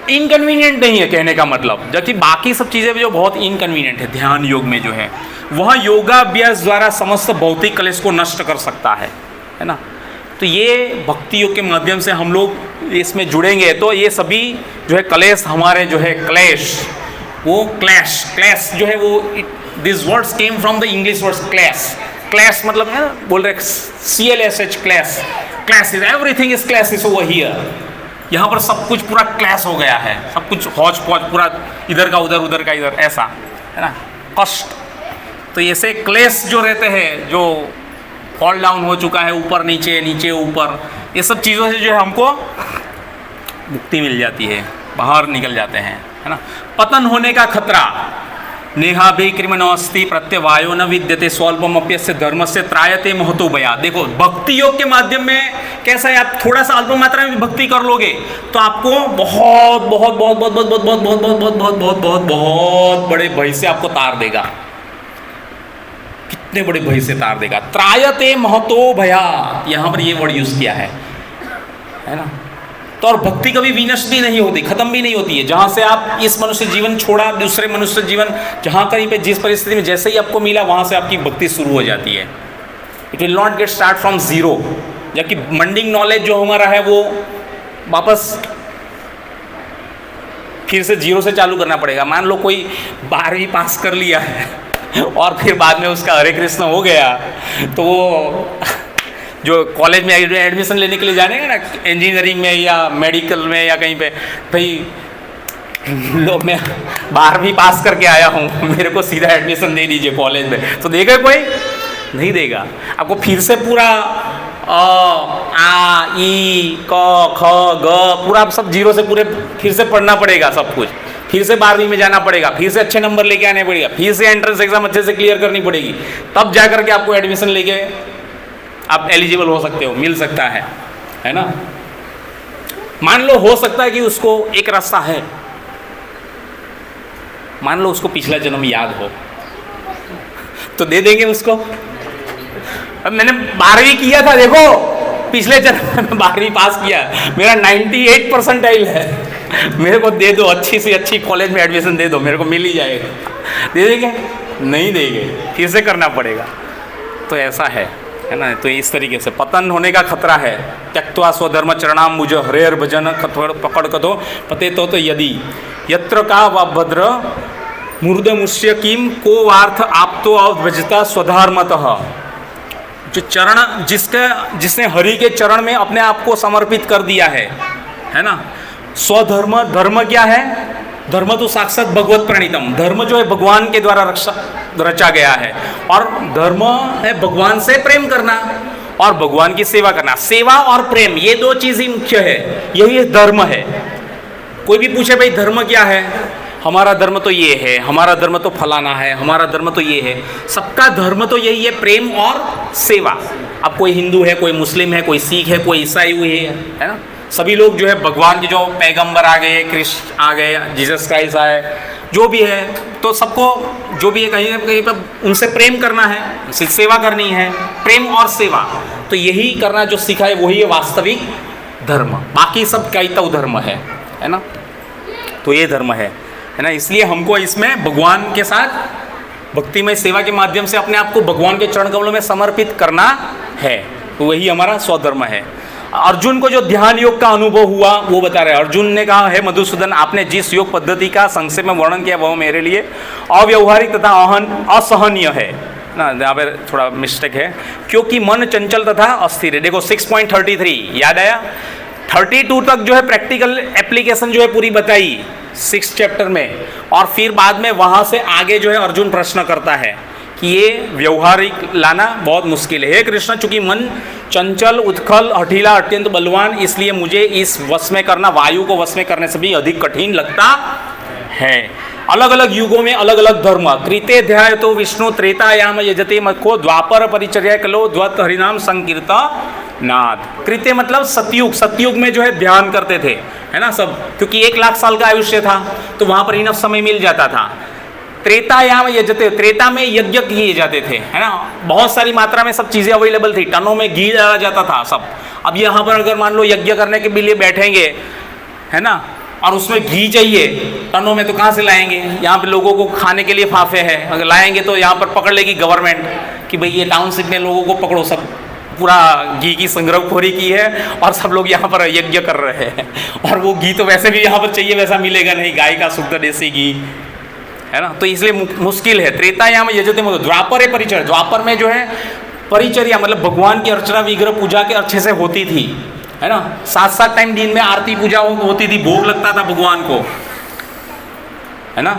इनकन्वीनियंट नहीं है कहने का मतलब, जबकि बाकी सब चीज़ें जो बहुत इनकन्वीनियंट है, ध्यान योग में जो है वह योगाभ्यास द्वारा समस्त भौतिक क्लेश को नष्ट कर सकता है ना। तो ये भक्ति योग के माध्यम से हम लोग इसमें जुड़ेंगे तो ये सभी जो है क्लेश, हमारे जो है क्लेश, वो क्लैश जो है वो, this words came from the English words clash मतलब है ना, बोल रहे CLSH clash is everything is clash is over here. यहाँ पर सब कुछ पूरा क्लैश हो गया है, सब कुछ हौच पौच, पूरा इधर का उधर, उधर का इधर, ऐसा है ना, कष्ट। तो ऐसे क्लेश जो रहते हैं, जो फॉल डाउन हो चुका है, ऊपर नीचे, नीचे ऊपर, ये सब चीज़ों से जो है हमको मुक्ति मिल जाती है, बाहर निकल जाते हैं, है ना। पतन होने का खतरा, नेहाभिक्रिमणोऽस्ति प्रत्यवायो न विद्यते स्वल्पम अप्यस्य धर्मस्य त्रायते महतो भया। देखो, भक्ति योग के माध्यम में कैसा है, आप थोड़ा सा अल्प मात्रा में भक्ति कर लोगे तो आपको बहुत बहुत बहुत बहुत बहुत बहुत बहुत बहुत बहुत बहुत बहुत बहुत बहुत बहुत बड़े भय से आपको तार देगा। कितने बड़े भय से तार देगा, त्रायते महतो भया, यहाँ पर ये वर्ड यूज किया है ना। तो और भक्ति कभी विनष्ट भी नहीं होती, खत्म भी नहीं होती है। जहाँ से आप इस मनुष्य जीवन छोड़ा, दूसरे मनुष्य जीवन, जहाँ कहीं पे जिस परिस्थिति में जैसे ही आपको मिला, वहाँ से आपकी भक्ति शुरू हो जाती है। It will not get start from zero. जबकि मंडिंग नॉलेज जो हमारा है वो वापस फिर से जीरो से चालू करना पड़ेगा। मान लो कोई 12वीं पास कर लिया है और फिर बाद में उसका हरे कृष्ण हो गया, तो वो जो कॉलेज में एडमिशन लेने के लिए जाने का ना, इंजीनियरिंग में या मेडिकल में या कहीं पे, भाई लो मैं 12वीं पास करके आया हूँ, मेरे को सीधा एडमिशन दे दीजिए कॉलेज में, तो देगा कोई? नहीं देगा। आपको फिर से पूरा आ ई क ख ग पूरा सब जीरो से पूरे फिर से पढ़ना पड़ेगा, सब कुछ फिर से 12वीं में जाना पड़ेगा, फिर से अच्छे नंबर लेके आने पड़ेगा, फिर से एंट्रेंस एग्जाम अच्छे से क्लियर करनी पड़ेगी, तब जा करके आपको एडमिशन लेके आप एलिजिबल हो सकते हो, मिल सकता है ना। मान लो हो सकता है कि उसको एक रास्ता है, मान लो उसको पिछला जन्म याद हो तो दे देंगे उसको। अब मैंने 12वीं किया था, देखो पिछले जन्म में 12वीं पास किया, मेरा 98 परसेंटाइल है, मेरे को दे दो, अच्छी से अच्छी कॉलेज में एडमिशन दे दो, मेरे को मिल ही जाएगा। दे देंगे? नहीं देंगे, फिर से करना पड़ेगा। तो ऐसा है ना। तो इस तरीके से पतन होने का खतरा है। त्यक्त्वा स्वधर्म चरणाम मुझ हरेर भजन पकड़ कदो पते तो यदि यत्र का व भद्र मूर्ध मुष्य किम को वार्थ आप तो भजता स्वधर्मतः। जो चरण जिसने हरि के चरण में अपने आप को समर्पित कर दिया है ना। स्वधर्म, धर्म क्या है? धर्म तो साक्षात भगवत प्रणीतम, धर्म जो है भगवान के द्वारा रचा गया है, और धर्म है भगवान से प्रेम करना और भगवान की सेवा करना। सेवा और प्रेम ये दो चीज ही मुख्य है, यही धर्म है। कोई भी पूछे भाई धर्म क्या है, हमारा धर्म तो ये है, हमारा धर्म तो फलाना है, हमारा धर्म तो ये है। सबका धर्म तो यही है, प्रेम और सेवा। अब कोई हिंदू है, कोई मुस्लिम है, कोई सिख है, कोई ईसाई हुई है ना, सभी लोग जो है भगवान के जो पैगंबर आ गए, कृष्ण आ गए, जीसस क्राइस्ट आए, जो भी है, तो सबको जो भी है कहीं ना कहीं पर उनसे प्रेम करना है, उनसे सेवा करनी है, प्रेम और सेवा, तो यही करना जो सीखा है वही है वास्तविक धर्म। बाकी सब कैतव धर्म है ना, तो ये धर्म है ना। इसलिए हमको इसमें भगवान के साथ भक्तिमय सेवा के माध्यम से अपने आप को भगवान के चरण कमलों में समर्पित करना है, तो वही हमारा स्वधर्म है। अर्जुन को जो ध्यान योग का अनुभव हुआ वो बता रहे हैं। अर्जुन ने कहा, है मधुसूदन, आपने जिस योग पद्धति का संक्षेप में वर्णन किया वह मेरे लिए अव्यवहारिक तथा असहनीय है ना। यहाँ पर थोड़ा मिस्टेक है, क्योंकि मन चंचल तथा अस्थिर है। देखो 6.33 याद आया, 32 तक जो है प्रैक्टिकल एप्लीकेशन जो है पूरी बताई 6 चैप्टर में, और फिर बाद में वहाँ से आगे जो है अर्जुन प्रश्न करता है कि ये व्यवहारिक लाना बहुत मुश्किल है। हे कृष्ण, चूंकि मन चंचल, उत्कल, हठीला, अत्यंत बलवान, इसलिए मुझे इस वश में करना वायु को वश में करने से भी अधिक कठिन लगता है। अलग अलग युगों में अलग अलग धर्म। कृते ध्याय तो विष्णु त्रेतायाम यजते मखो द्वापर परिचर्या कलो द्वत हरिनाम संकीर्तनाद। कृते मतलब सतयुग, सतयुग में जो है ध्यान करते थे, है ना सब, क्योंकि 1 लाख साल का आयुष्य था तो वहाँ पर इनफ समय मिल जाता था। त्रेतायाम यजते, त्रेता में यज्ञ किए जाते थे, है ना, बहुत सारी मात्रा में सब चीज़ें अवेलेबल थी, टनों में घी डाला जाता था सब। अब यहाँ पर अगर मान लो यज्ञ करने के लिए बैठेंगे, है ना, और उसमें घी चाहिए टनों में, तो कहाँ से लाएंगे? यहाँ पे लोगों को खाने के लिए फाफे हैं, अगर लाएंगे तो यहाँ पर पकड़ लेगी गवर्नमेंट कि भाई ये टाउनशिप में लोगों को पकड़ो, सब पूरा घी की संग्रहखोरी की है और सब लोग यहाँ पर यज्ञ कर रहे हैं। और वो घी तो वैसे भी यहाँ पर चाहिए वैसा मिलेगा नहीं, गाय का शुद्ध देसी घी, है ना, तो इसलिए मुश्किल है। त्रेतायाम यजते मखो, द्वापर है परिचर्या, द्वापर में जो है परिचर्या मतलब भगवान की अर्चना विग्रह पूजा के अच्छे से होती थी, है ना, 7 टाइम दिन में आरती पूजा होती थी, भोग लगता था भगवान को, है ना।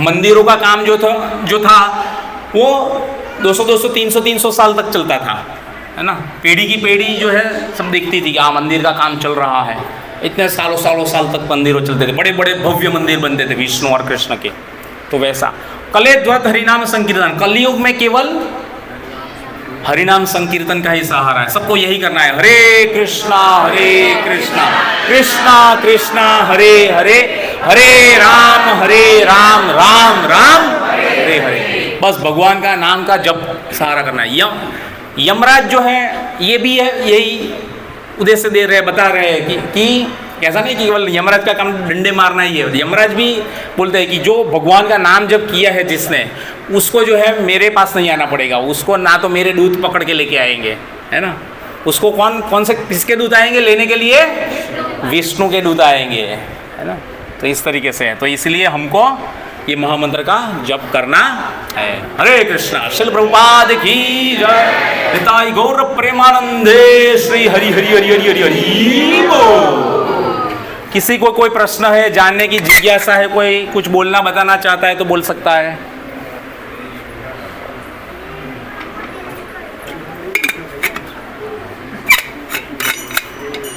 मंदिरों का काम जो था वो 200 300 साल तक चलता था, है ना। पीढ़ी की पीढ़ी जो है सब देखती थी कि हाँ मंदिर का काम चल रहा है, इतने सालों साल तक मंदिरों चलते थे, बड़े बड़े भव्य मंदिर बनते थे विष्णु और कृष्ण के। तो वैसा कले ध्वत हरिनाम संकीर्तन, कलयुग में केवल हरिनाम संकीर्तन का ही सहारा है, सबको यही करना है। हरे कृष्णा कृष्णा कृष्णा हरे हरे, हरे राम राम राम हरे हरे, बस भगवान का नाम का जप सहारा करना है। यमराज जो है ये भी है, यही उद्देश्य दे रहे, बता रहे हैं कि ऐसा नहीं कि केवल यमराज का काम डंडे मारना ही है। यमराज भी बोलते हैं कि जो भगवान का नाम जब किया है जिसने, उसको जो है मेरे पास नहीं आना पड़ेगा, उसको ना तो मेरे दूत पकड़ के लेके आएंगे, है ना, उसको कौन से किसके दूत आएंगे लेने के लिए? विष्णु के दूत आएंगे, है ना। तो इस तरीके से है, तो इसलिए हमको ये महामंत्र का जप करना है। हरे कृष्णा, श्रील प्रभुपाद की जय, निताई गौर प्रेमानंदे, श्री हरि हरि हरि हरि हरि हरि बोल। किसी को कोई प्रश्न है, जानने की जिज्ञासा है, कोई कुछ बोलना बताना चाहता है तो बोल सकता है।